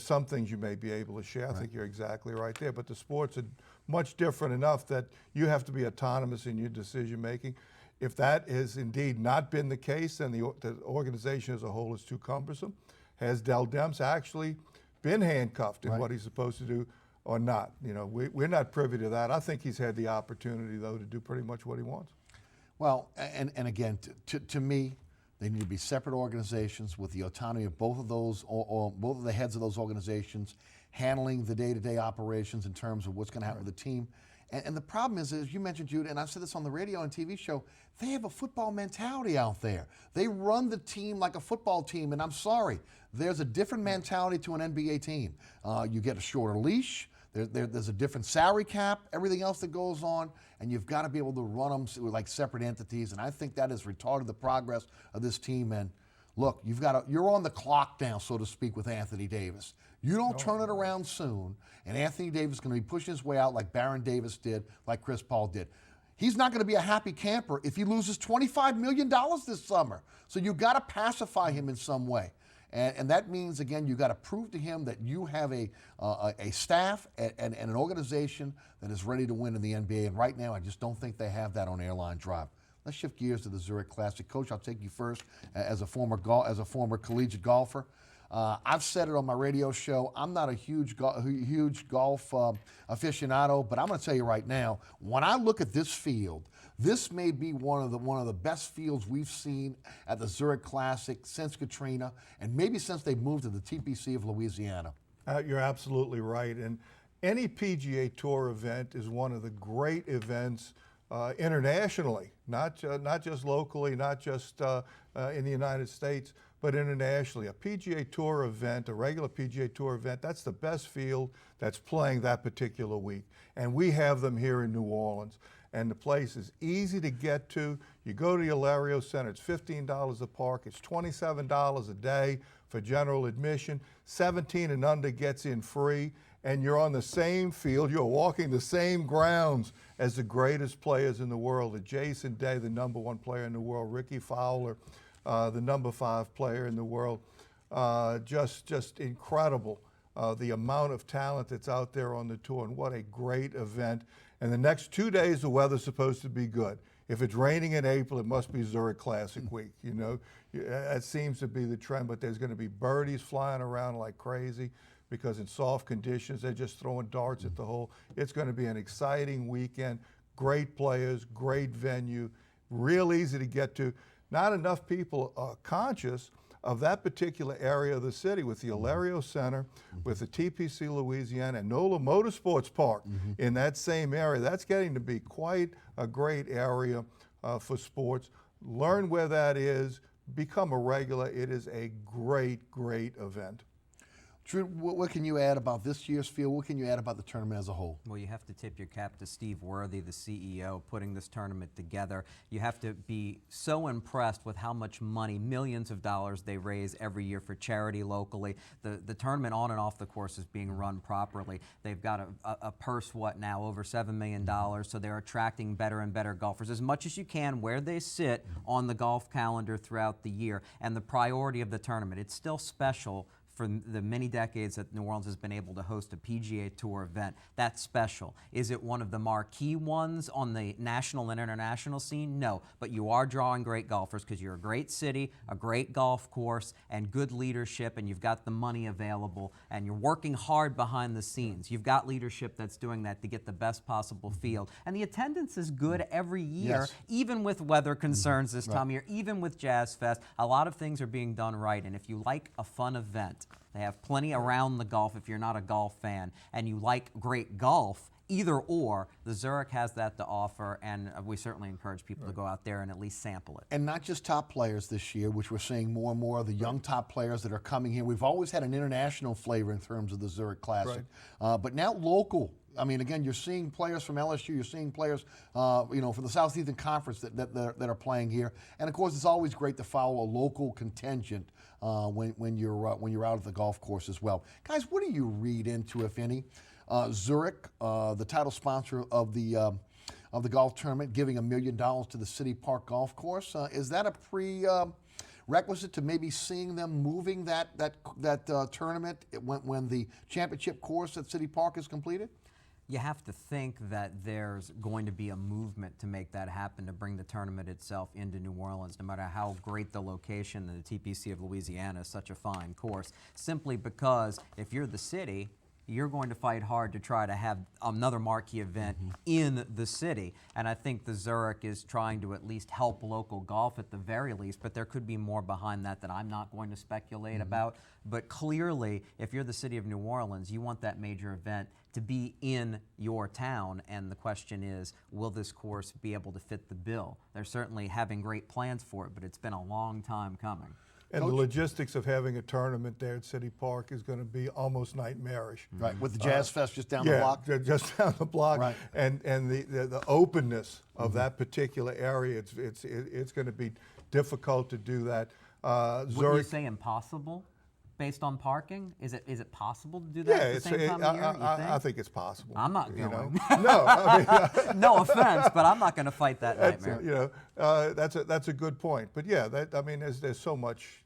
some things you may be able to share. I think you're exactly right there. But the sports are much different enough that you have to be autonomous in your decision making. If that has indeed not been the case, then the organization as a whole is too cumbersome. Has Dell Demps actually been handcuffed in what he's supposed to do or not? You know, we're not privy to that. I think he's had the opportunity, though, to do pretty much what he wants. Well, and again, to me, they need to be separate organizations with the autonomy of both of those, or both of the heads of those organizations handling the day-to-day operations in terms of what's going to happen with the team. And the problem is, as you mentioned, Jude, and I've said this on the radio and TV show, they have a football mentality out there. They run the team like a football team, and I'm sorry, there's a different mentality to an NBA team. You get a shorter leash, there's a different salary cap, everything else that goes on, and you've got to be able to run them like separate entities, and I think that has retarded the progress of this team. And look, you're on the clock now, so to speak, with Anthony Davis. You don't turn it around soon, and Anthony Davis is going to be pushing his way out like Baron Davis did, like Chris Paul did. He's not going to be a happy camper if he loses $25 million this summer. So you've got to pacify him in some way. And that means, again, you've got to prove to him that you have a staff and an organization that is ready to win in the NBA. And right now, I just don't think they have that on Airline Drive. Let's shift gears to the Zurich Classic. Coach, I'll take you first as a former collegiate golfer. I've said it on my radio show. I'm not a huge golf aficionado, but I'm going to tell you right now, when I look at this field, this may be one of the best fields we've seen at the Zurich Classic since Katrina, and maybe since they moved to the TPC of Louisiana. You're absolutely right. And any PGA Tour event is one of the great events internationally, not just locally, not just in the United States, but internationally. A PGA Tour event, a regular PGA Tour event, that's the best field that's playing that particular week. And we have them here in New Orleans. And the place is easy to get to. You go to the Hilario Center, it's $15 a park, it's $27 a day for general admission, 17 and under gets in free, and you're on the same field, you're walking the same grounds as the greatest players in the world. Jason Day, the #1 player in the world, Ricky Fowler, the #5 player in the world. Just incredible, the amount of talent that's out there on the tour, and what a great event. And the next 2 days, the weather's supposed to be good. If it's raining in April, it must be Zurich Classic week. You know, that seems to be the trend, but there's going to be birdies flying around like crazy because in soft conditions, they're just throwing darts at the hole. It's going to be an exciting weekend. Great players, great venue, real easy to get to. Not enough people are conscious of that particular area of the city with the Hilario Center, with the TPC Louisiana, and NOLA Motorsports Park in that same area. That's getting to be quite a great area for sports. Learn where that is, become a regular. It is a great, great event. Drew, what can you add about this year's field? What can you add about the tournament as a whole? Well, you have to tip your cap to Steve Worthy, the CEO, putting this tournament together. You have to be so impressed with how much money, millions of dollars, they raise every year for charity locally. The tournament on and off the course is being run properly. They've got a purse, now, over $7 million, so they're attracting better and better golfers as much as you can where they sit on the golf calendar throughout the year. And the priority of the tournament, it's still special for the many decades that New Orleans has been able to host a PGA Tour event. That's special. Is it one of the marquee ones on the national and international scene? No, but you are drawing great golfers because you're a great city, a great golf course, and good leadership, and you've got the money available, and you're working hard behind the scenes. You've got leadership that's doing that to get the best possible field. And the attendance is good every year, even with weather concerns this time of year, even with Jazz Fest. A lot of things are being done right, and if you like a fun event, they have plenty around the golf if you're not a golf fan and you like great golf, either or, the Zurich has that to offer, and we certainly encourage people to go out there and at least sample it. And not just top players this year, which we're seeing more and more of the young top players that are coming here. We've always had an international flavor in terms of the Zurich Classic, but now local. I mean, again, you're seeing players from LSU, you're seeing players, from the Southeastern Conference that are playing here, and of course, it's always great to follow a local contingent when you're out at the golf course as well. Guys, what do you read into, if any, Zurich, the title sponsor of the golf tournament, giving $1 million to the City Park Golf Course? Is that a prerequisite to maybe seeing them moving that tournament when the championship course at City Park is completed? You have to think that there's going to be a movement to make that happen, to bring the tournament itself into New Orleans, no matter how great the location. The TPC of Louisiana is such a fine course, simply because if you're the city, you're going to fight hard to try to have another marquee event in the city. And I think the Zurich is trying to at least help local golf at the very least, but there could be more behind that I'm not going to speculate about. But clearly, if you're the city of New Orleans, you want that major event to be in your town, and the question is, will this course be able to fit the bill? They're certainly having great plans for it, but it's been a long time coming. And the logistics of having a tournament there at City Park is going to be almost nightmarish. Right, with the Jazz Fest just down the block? Yeah, just down the block. Right. And the openness of that particular area, it's going to be difficult to do that. Would you say impossible? Based on parking, is it possible to do that at the same time of year? I think it's possible. I'm not going. No, I mean, no offense, but I'm not going to fight that nightmare. That's a good point. But yeah, there's so much.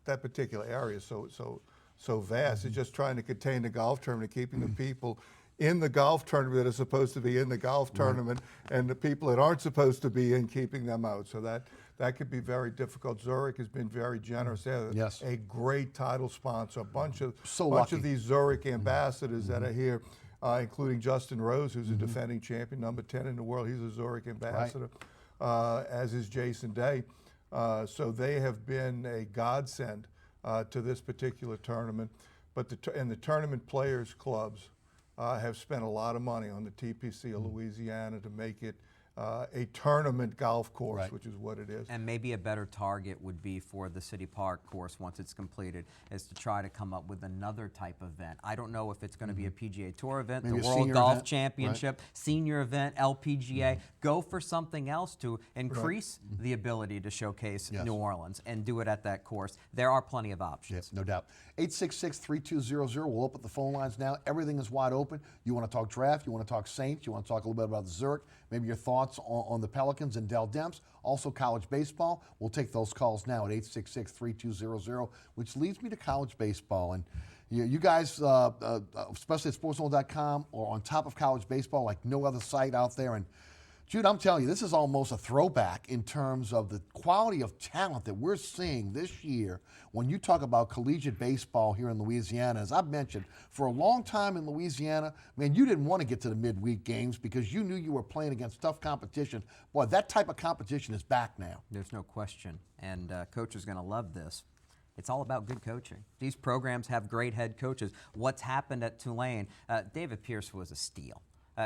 That particular area is so vast. It's just trying to contain the golf tournament, keeping the people in the golf tournament that are supposed to be in the golf tournament, and the people that aren't supposed to be in, keeping them out. So that could be very difficult. Zurich has been very generous. They're a great title sponsor. A bunch of these Zurich ambassadors that are here, including Justin Rose, who's a defending champion, number 10 in the world. He's a Zurich ambassador, as is Jason Day. So they have been a godsend to this particular tournament. But the tournament players clubs have spent a lot of money on the TPC of Louisiana to make it a tournament golf course, which is what it is. And maybe a better target would be for the City Park course once it's completed, is to try to come up with another type of event. I don't know if it's going to be a PGA Tour event, maybe the World Golf Championship, senior event, LPGA. Go for something else to increase the ability to showcase New Orleans and do it at that course. There are plenty of options. Yes, no doubt. 866-3200. We'll open the phone lines now. Everything is wide open. You want to talk draft, you want to talk Saints, you want to talk a little bit about the Zurich, maybe your thoughts on the Pelicans and Dell Demps, also college baseball. We'll take those calls now at 866-3200, which leads me to college baseball. And you guys, especially at sportsnola.com, are on top of college baseball like no other site out there. And Jude, I'm telling you, this is almost a throwback in terms of the quality of talent that we're seeing this year when you talk about collegiate baseball here in Louisiana. As I've mentioned, for a long time in Louisiana, man, you didn't want to get to the midweek games because you knew you were playing against tough competition. Boy, that type of competition is back now. There's no question, and Coach is going to love this. It's all about good coaching. These programs have great head coaches. What's happened at Tulane, David Pierce was a steal.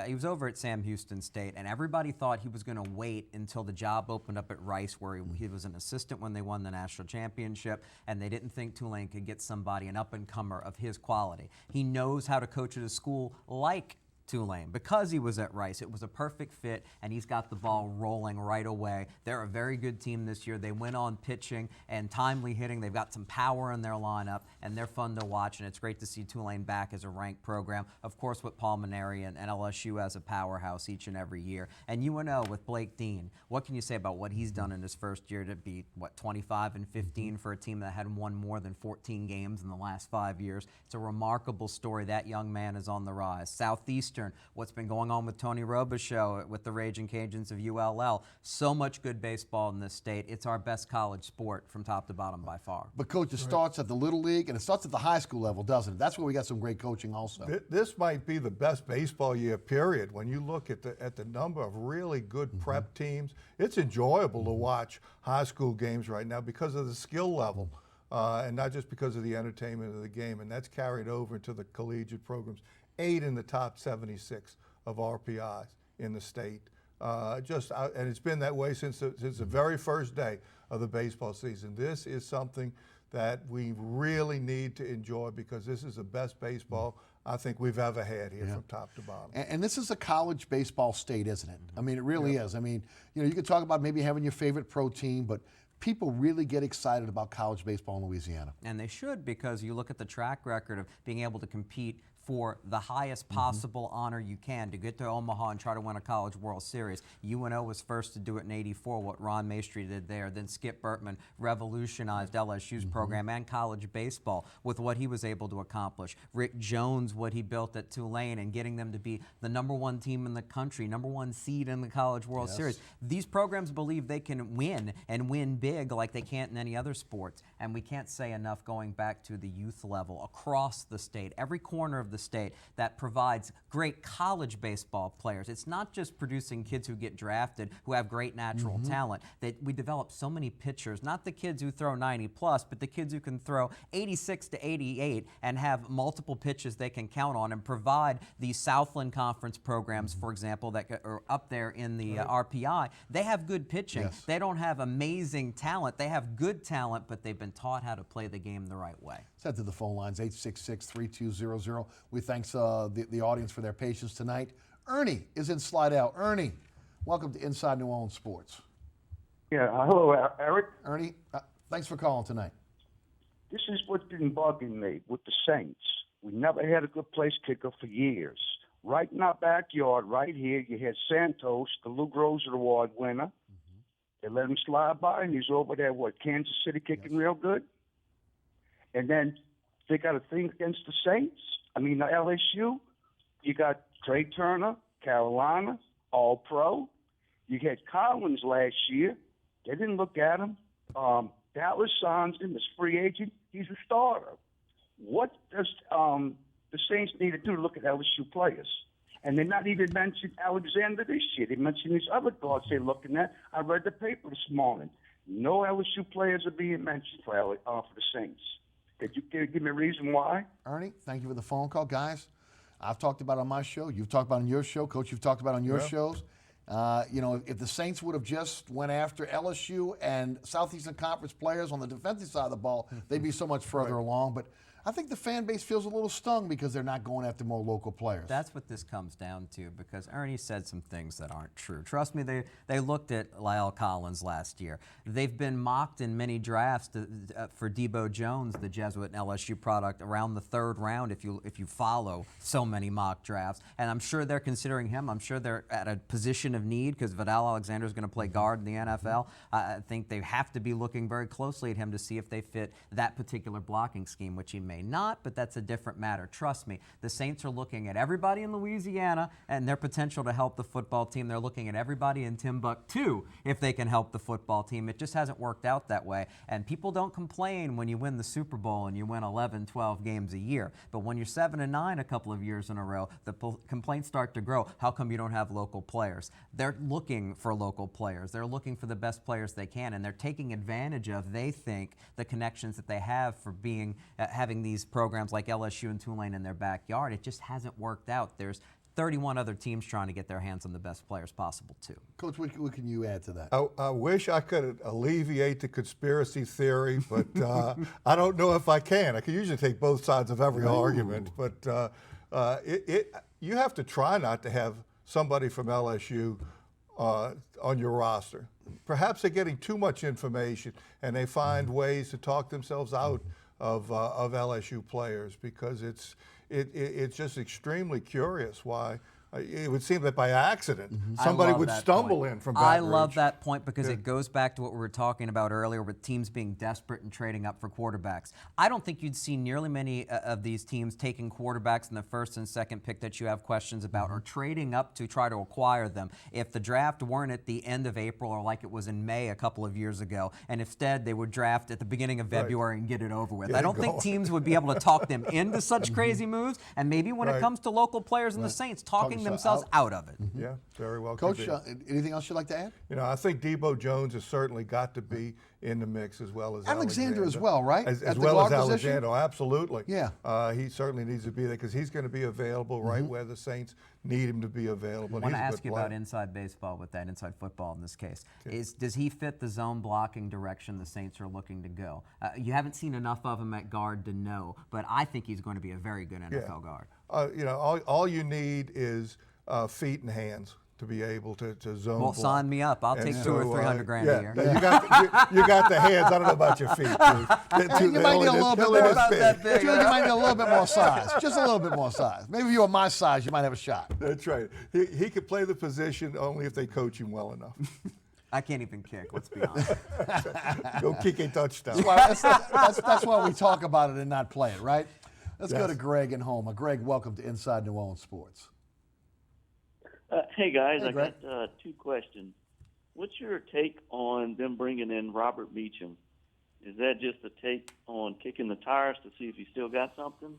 He was over at Sam Houston State, and everybody thought he was going to wait until the job opened up at Rice, where he was an assistant when they won the national championship, and they didn't think Tulane could get somebody, an up-and-comer of his quality. He knows how to coach at a school like Tulane. Because he was at Rice, it was a perfect fit, and he's got the ball rolling right away. They're a very good team this year. They went on pitching and timely hitting. They've got some power in their lineup, and they're fun to watch, and it's great to see Tulane back as a ranked program. Of course, with Paul Maneri and LSU as a powerhouse each and every year. And UNO with Blake Dean. What can you say about what he's done in his first year to be, 25-15 for a team that had won more than 14 games in the last 5 years? It's a remarkable story. That young man is on the rise. Southeastern, what's been going on with Tony Robichaux with the Raging Cajuns of ULL. So much good baseball in this state. It's our best college sport from top to bottom by far. But, Coach, it starts at the Little League, and it starts at the high school level, doesn't it? That's where we got some great coaching also. This might be the best baseball year, period. When you look at the number of really good prep teams, it's enjoyable to watch high school games right now because of the skill level. And not just because of the entertainment of the game, and that's carried over into the collegiate programs. 8 in the top 76 of RPIs in the state. And it's been that way since the very first day of the baseball season. This is something that we really need to enjoy because this is the best baseball I think we've ever had here from top to bottom. And this is a college baseball state, isn't it? I mean, it really is. I mean, you could talk about maybe having your favorite pro team, but people really get excited about college baseball in Louisiana. And they should, because you look at the track record of being able to compete for the highest possible honor you can to get to Omaha and try to win a College World Series. UNO was first to do it in '84, what Ron Maestri did there. Then Skip Bertman revolutionized LSU's program and college baseball with what he was able to accomplish. Rick Jones, what he built at Tulane and getting them to be the #1 team in the country, #1 seed in the College World Series. These programs believe they can win and win big. big like they can't in any other sports. And we can't say enough going back to the youth level across the state, every corner of the state that provides great college baseball players. It's not just producing kids who get drafted who have great natural talent. That we develop so many pitchers, not the kids who throw 90 plus, but the kids who can throw 86 to 88 and have multiple pitches they can count on and provide these Southland Conference programs, for example, that are up there in the RPI. They have good pitching. Yes. They don't have amazing talent. They have good talent, but they've been taught how to play the game the right way. Let's head to the phone lines, 866-3200. We thank the audience for their patience tonight. Ernie is in Slidell. Ernie, welcome to Inside New Orleans Sports. Yeah, hello, Eric. Ernie, thanks for calling tonight. This is what's been bugging me with the Saints. We never had a good place kicker for years. Right in our backyard, right here, you had Santos, the Lou Groza Award winner. They let him slide by, and he's over there, Kansas City kicking real good? And then they got a thing against the Saints. I mean, the LSU, you got Trey Turner, Carolina, All-Pro. You had Collins last year. They didn't look at him. Dallas signs him as free agent. He's a starter. What does the Saints need to do to look at LSU players? And they're not even mentioning Alexander this year. They mentioned these other guards they're looking at. I read the paper this morning. No LSU players are being mentioned for the Saints. Could you give me a reason why? Ernie, thank you for the phone call. Guys, I've talked about it on my show. You've talked about it on your show. Coach, you've talked about it on your shows. If the Saints would have just went after LSU and Southeastern Conference players on the defensive side of the ball, they'd be so much further along. But I think the fan base feels a little stung because they're not going after more local players. That's what this comes down to, because Ernie said some things that aren't true. Trust me, they looked at Lyle Collins last year. They've been mocked in many drafts for Debo Jones, the Jesuit and LSU product, around the third round if you follow so many mock drafts. And I'm sure they're considering him. I'm sure they're at a position of need because Vidal Alexander is going to play guard in the NFL. I think they have to be looking very closely at him to see if they fit that particular blocking scheme, which he may not, but that's a different matter. Trust me, the Saints are looking at everybody in Louisiana and their potential to help the football team. They're looking at everybody in Timbuktu if they can help the football team. It just hasn't worked out that way. And people don't complain when you win the Super Bowl and you win 11, 12 games a year. But when you're 7-9 a couple of years in a row, the complaints start to grow. How come you don't have local players? They're looking for local players. They're looking for the best players they can, and they're taking advantage of, they think, the connections that they have for having these programs like LSU and Tulane in their backyard. It just hasn't worked out. There's 31 other teams trying to get their hands on the best players possible, too. Coach, what can you add to that? I wish I could alleviate the conspiracy theory, but I don't know if I can. I can usually take both sides of every argument, but you have to try not to have somebody from LSU on your roster. Perhaps they're getting too much information, and they find ways to talk themselves out of LSU players, because it's just extremely curious why. It would seem that by accident somebody would stumble in from Baton I Rouge. love that point because it goes back to what we were talking about earlier with teams being desperate and trading up for quarterbacks. I don't think you'd see nearly many of these teams taking quarterbacks in the first and second pick that you have questions about, or trading up to try to acquire them if the draft weren't at the end of April or like it was in May a couple of years ago, and instead they would draft at the beginning of February and get it over with. I don't think teams would be able to talk them into such crazy moves, and maybe when it comes to local players and the Saints, talking themselves out of it. Yeah, very well. Coach, anything else you'd like to add? I think Debo Jones has certainly got to be in the mix, as well as Alexander as well, right? As At the well as guard position? Alexander, absolutely. Yeah. He certainly needs to be there because he's going to be available right where the Saints need him to be available. I want to ask you about inside baseball with that, inside football in this case. Does he fit the zone blocking direction the Saints are looking to go? You haven't seen enough of him at guard to know, but I think he's going to be a very good NFL guard. All you need is feet and hands to be able to zone block. Sign me up. I'll take $200 or $300 grand a year. You got the hands. I don't know about your feet. You might need a little bit more. You might need a little bit more size. Just a little bit more size. Maybe if you were my size, you might have a shot. That's right. He could play the position only if they coach him well enough. I can't even kick. Let's be honest. Go kick a touchdown. That's why we talk about it and not play it, right? Let's go to Greg in Houma. Greg, welcome to Inside New Orleans Sports. Hey, guys. Hey, I got two questions. what's your take on them bringing in Robert Meacham? Is that just a take on kicking the tires to see if he still got something?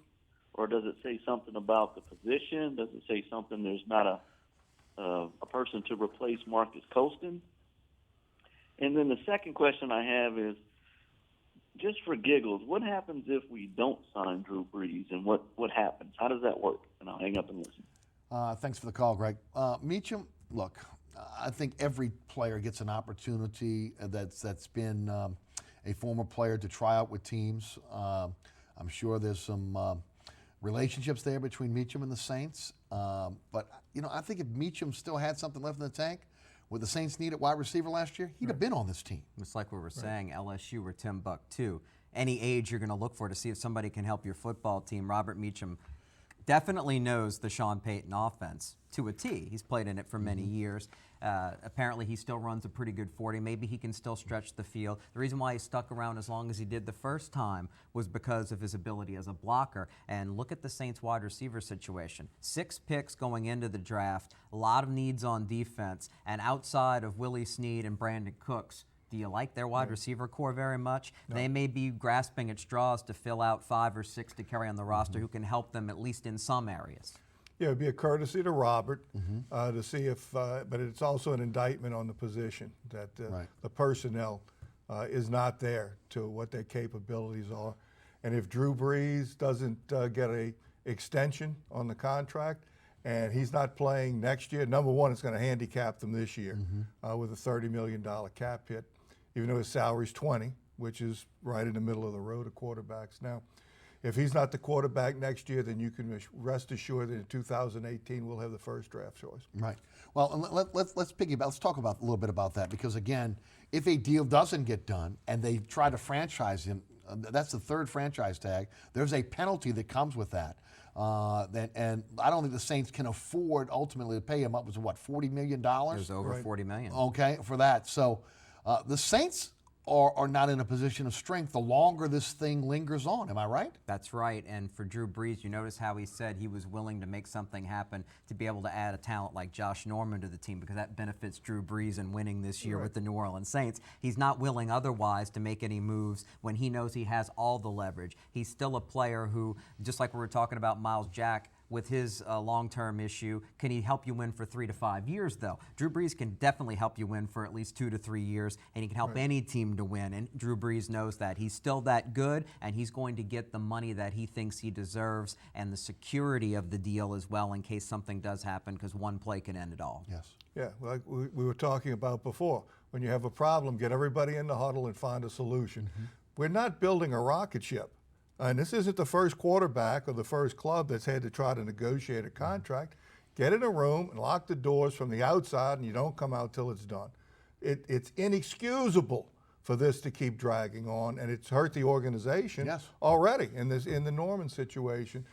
Or does it say something about the position? Does it say something there's not a person to replace Marcus Colston? And then the second question I have is, just for giggles, what happens if we don't sign Drew Brees, and what happens? How does that work? And I'll hang up and listen. Thanks for the call, Greg. Meacham, look, I think every player gets an opportunity that's been a former player to try out with teams. I'm sure there's some relationships there between Meacham and the Saints. But, I think if Meacham still had something left in the tank, what the Saints needed wide receiver last year, he'd have been on this team. It's like we were saying, LSU or Timbuktu. Any age you're going to look for to see if somebody can help your football team. Robert Meacham definitely knows the Sean Payton offense to a T. He's played in it for many years. Apparently, he still runs a pretty good 40. Maybe he can still stretch the field. The reason why he stuck around as long as he did the first time was because of his ability as a blocker. And look at the Saints wide receiver situation. 6 picks going into the draft, a lot of needs on defense, and outside of Willie Snead and Brandon Cooks, do you like their wide receiver core very much? No. They may be grasping at straws to fill out 5 or 6 to carry on the roster who can help them at least in some areas. Yeah, it'd be a courtesy to Robert to see if, but it's also an indictment on the position that the personnel is not there to what their capabilities are. And if Drew Brees doesn't get a extension on the contract and he's not playing next year, number one, it's going to handicap them this year with a $30 million cap hit, even though his salary's $20, which is right in the middle of the road of quarterbacks now. If he's not the quarterback next year, then you can rest assured that in 2018 we'll have the first draft choice. Right. Well, let's piggyback. Let's talk about a little bit about that, because again, if a deal doesn't get done and they try to franchise him, that's the 3rd franchise tag. There's a penalty that comes with that. And I don't think the Saints can afford ultimately to pay him up to what, $40 million? There's over $40 million. Okay, for that. So the Saints are not in a position of strength the longer this thing lingers on. Am I right? That's right. And for Drew Brees, you notice how he said he was willing to make something happen to be able to add a talent like Josh Norman to the team, because that benefits Drew Brees in winning this year with the New Orleans Saints. He's not willing otherwise to make any moves when he knows he has all the leverage. He's still a player who, just like we were talking about Miles Jack, with his long-term issue, can he help you win for 3 to 5 years, though? Drew Brees can definitely help you win for at least 2 to 3 years, and he can help any team to win, and Drew Brees knows that. He's still that good, and he's going to get the money that he thinks he deserves and the security of the deal as well in case something does happen, because one play can end it all. Yes. Yeah, like we were talking about before. When you have a problem, get everybody in the huddle and find a solution. We're not building a rocket ship. And this isn't the first quarterback or the first club that's had to try to negotiate a contract. Get in a room and lock the doors from the outside, and you don't come out till it's done. It's inexcusable for this to keep dragging on, and it's hurt the organization already in the Norman situation.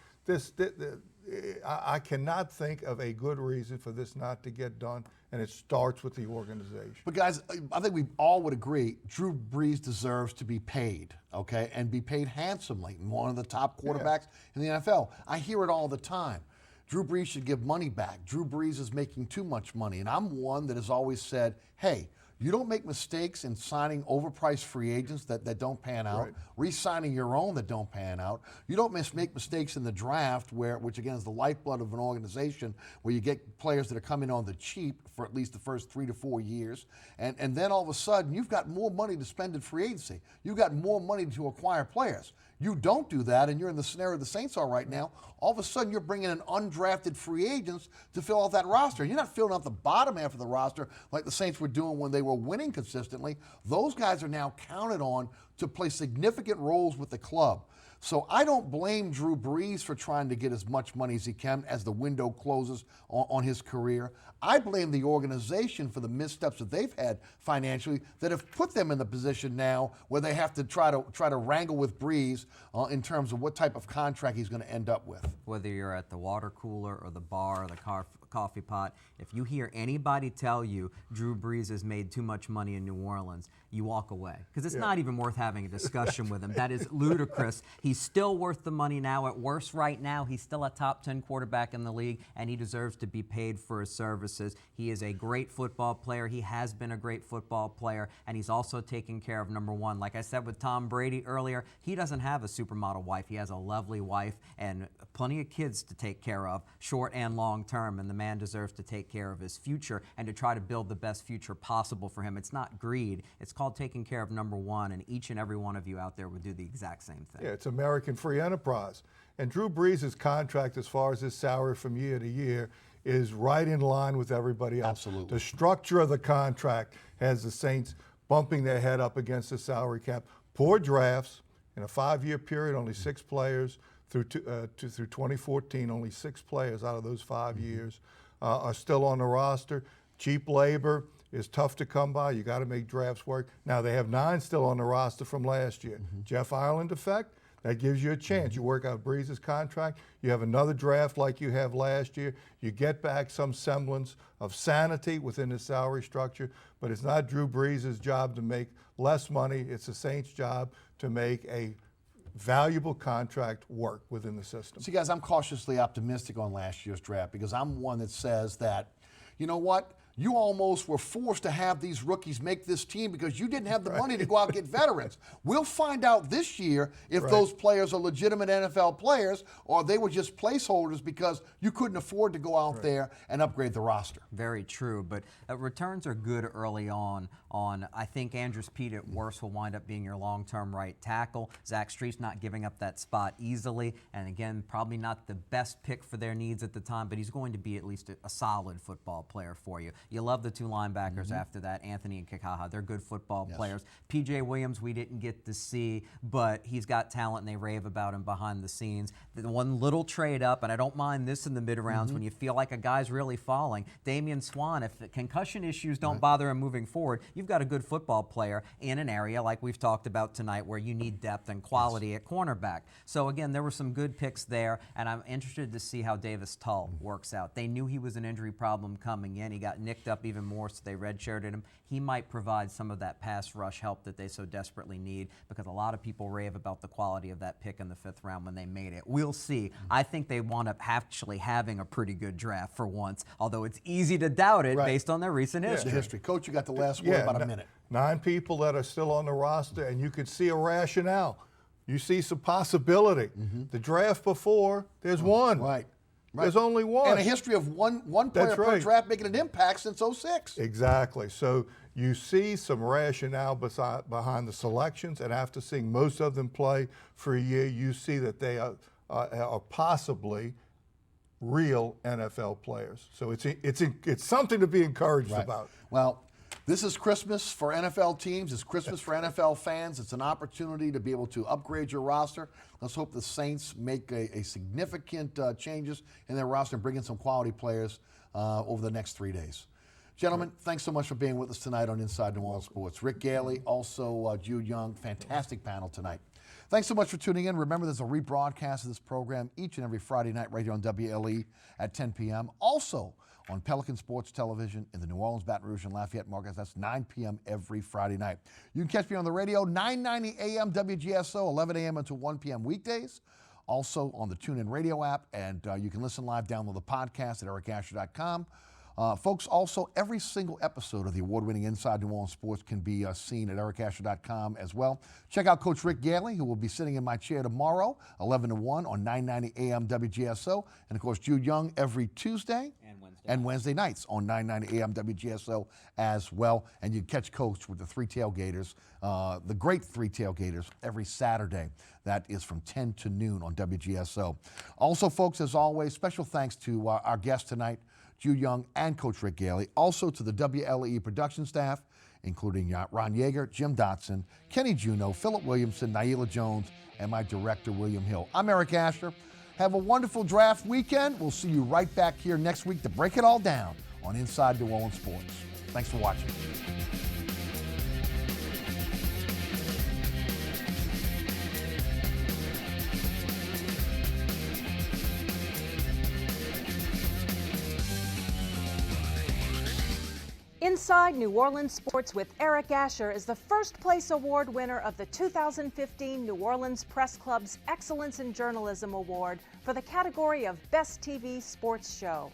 I cannot think of a good reason for this not to get done, and it starts with the organization. But guys, I think we all would agree Drew Brees deserves to be paid, okay, and be paid handsomely. One of the top quarterbacks in the NFL. I hear it all the time. Drew Brees should give money back. Drew Brees is making too much money. And I'm one that has always said, hey, you don't make mistakes in signing overpriced free agents that don't pan out, re-signing your own that don't pan out. You don't make mistakes in the draft, which again is the lifeblood of an organization, where you get players that are coming on the cheap for at least the first 3 to 4 years. And then all of a sudden, you've got more money to spend in free agency. You've got more money to acquire players. You don't do that, and you're in the scenario the Saints are right now. All of a sudden, you're bringing in undrafted free agents to fill out that roster. You're not filling out the bottom half of the roster like the Saints were doing when they were winning consistently. Those guys are now counted on to play significant roles with the club. So I don't blame Drew Brees for trying to get as much money as he can as the window closes on his career. I blame the organization for the missteps that they've had financially that have put them in the position now where they have to try to wrangle with Brees in terms of what type of contract he's going to end up with. Whether you're at the water cooler or the bar or the coffee pot, if you hear anybody tell you Drew Brees has made too much money in New Orleans, you walk away, because it's not even worth having a discussion with him. That is ludicrous. He's still worth the money now. At worst, right now, he's still a top 10 quarterback in the league, and he deserves to be paid for his services. He is a great football player. He has been a great football player, and he's also taking care of number one. Like I said with Tom Brady earlier, he doesn't have a supermodel wife. He has a lovely wife and plenty of kids to take care of, short and long term, and the man deserves to take care of his future and to try to build the best future possible for him. It's not greed. It's called taking care of number one, and each and every one of you out there would do the exact same thing. Yeah, it's American free enterprise. And Drew Brees' contract, as far as his salary from year to year, is right in line with everybody else. Absolutely. The structure of the contract has the Saints bumping their head up against the salary cap. Poor drafts. In a 5-year period, only 6 players. Through 2014, only 6 players out of those 5 years are still on the roster. Cheap labor is tough to come by. You got to make drafts work. Now, they have 9 still on the roster from last year. Jeff Ireland effect, that gives you a chance. You work out Brees' contract. You have another draft like you have last year. You get back some semblance of sanity within the salary structure, but it's not Drew Brees' job to make less money. It's the Saints' job to make a valuable contract work within the system. See, guys, I'm cautiously optimistic on last year's draft because I'm one that says that, you know what? You almost were forced to have these rookies make this team because you didn't have the money to go out and get veterans. We'll find out this year if those players are legitimate NFL players or they were just placeholders because you couldn't afford to go out there and upgrade the roster. Very true, but returns are good early on. I think Andrews Pete at worst will wind up being your long-term right tackle. Zach Street's not giving up that spot easily, and again, probably not the best pick for their needs at the time, but he's going to be at least a solid football player for you. You love the 2 linebackers after that, Anthony and Kikaha. They're good football players. P.J. Williams we didn't get to see, but he's got talent and they rave about him behind the scenes. The one little trade up, and I don't mind this in the mid-rounds when you feel like a guy's really falling, Damian Swann, if the concussion issues don't bother him moving forward, you've got a good football player in an area like we've talked about tonight where you need depth and quality at cornerback. So again, there were some good picks there, and I'm interested to see how Davis Tull works out. They knew he was an injury problem coming in. He got nicked up even more, so they redshirted him. He might provide some of that pass rush help that they so desperately need because a lot of people rave about the quality of that pick in the 5th round when they made it. We'll see. I think they wound up actually having a pretty good draft for once, although it's easy to doubt it based on their recent history. The history. Coach, you got the last word, about a minute. 9 people that are still on the roster, and you could see a rationale. You see some possibility. The draft before, there's one. There's only one. And a history of one player per draft making an impact since '06. Exactly. So you see some rationale behind the selections, and after seeing most of them play for a year, you see that they are possibly real NFL players. So it's something to be encouraged about. Well, this is Christmas for NFL teams. It's Christmas for NFL fans. It's an opportunity to be able to upgrade your roster. Let's hope the Saints make a significant changes in their roster and bring in some quality players over the next 3 days. Gentlemen, thanks so much for being with us tonight on Inside New Orleans Sports. Rick Gaille, also Jude Young, fantastic panel tonight. Thanks so much for tuning in. Remember, there's a rebroadcast of this program each and every Friday night right here on WLE at 10 p.m. Also on Pelican Sports Television in the New Orleans, Baton Rouge, and Lafayette markets. That's 9 p.m. every Friday night. You can catch me on the radio, 9:90 a.m. WGSO, 11 a.m. until 1 p.m. weekdays. Also on the TuneIn Radio app, and you can listen live, download the podcast at ericasher.com. Folks, also, every single episode of the award-winning Inside New Orleans Sports can be seen at ericasher.com as well. Check out Coach Rick Gaille, who will be sitting in my chair tomorrow, 11 to 1 on 9:90 a.m. WGSO. And, of course, Jude Young every Tuesday and Wednesday nights on 9:90 a.m. WGSO as well. And you can catch Coach with the Three Tailgaters, the great Three Tailgaters, every Saturday. That is from 10 to noon on WGSO. Also, folks, as always, special thanks to our guest tonight, Jude Young and Coach Rick Gaille. Also to the WLAE production staff, including Ron Yeager, Jim Dotson, Kenny Juno, Philip Williamson, Naila Jones, and my director, William Hill. I'm Eric Asher. Have a wonderful draft weekend. We'll see you right back here next week to break it all down on Inside New Orleans Sports. Thanks for watching. Inside New Orleans Sports with Eric Asher is the first place award winner of the 2015 New Orleans Press Club's Excellence in Journalism Award for the category of Best TV Sports Show.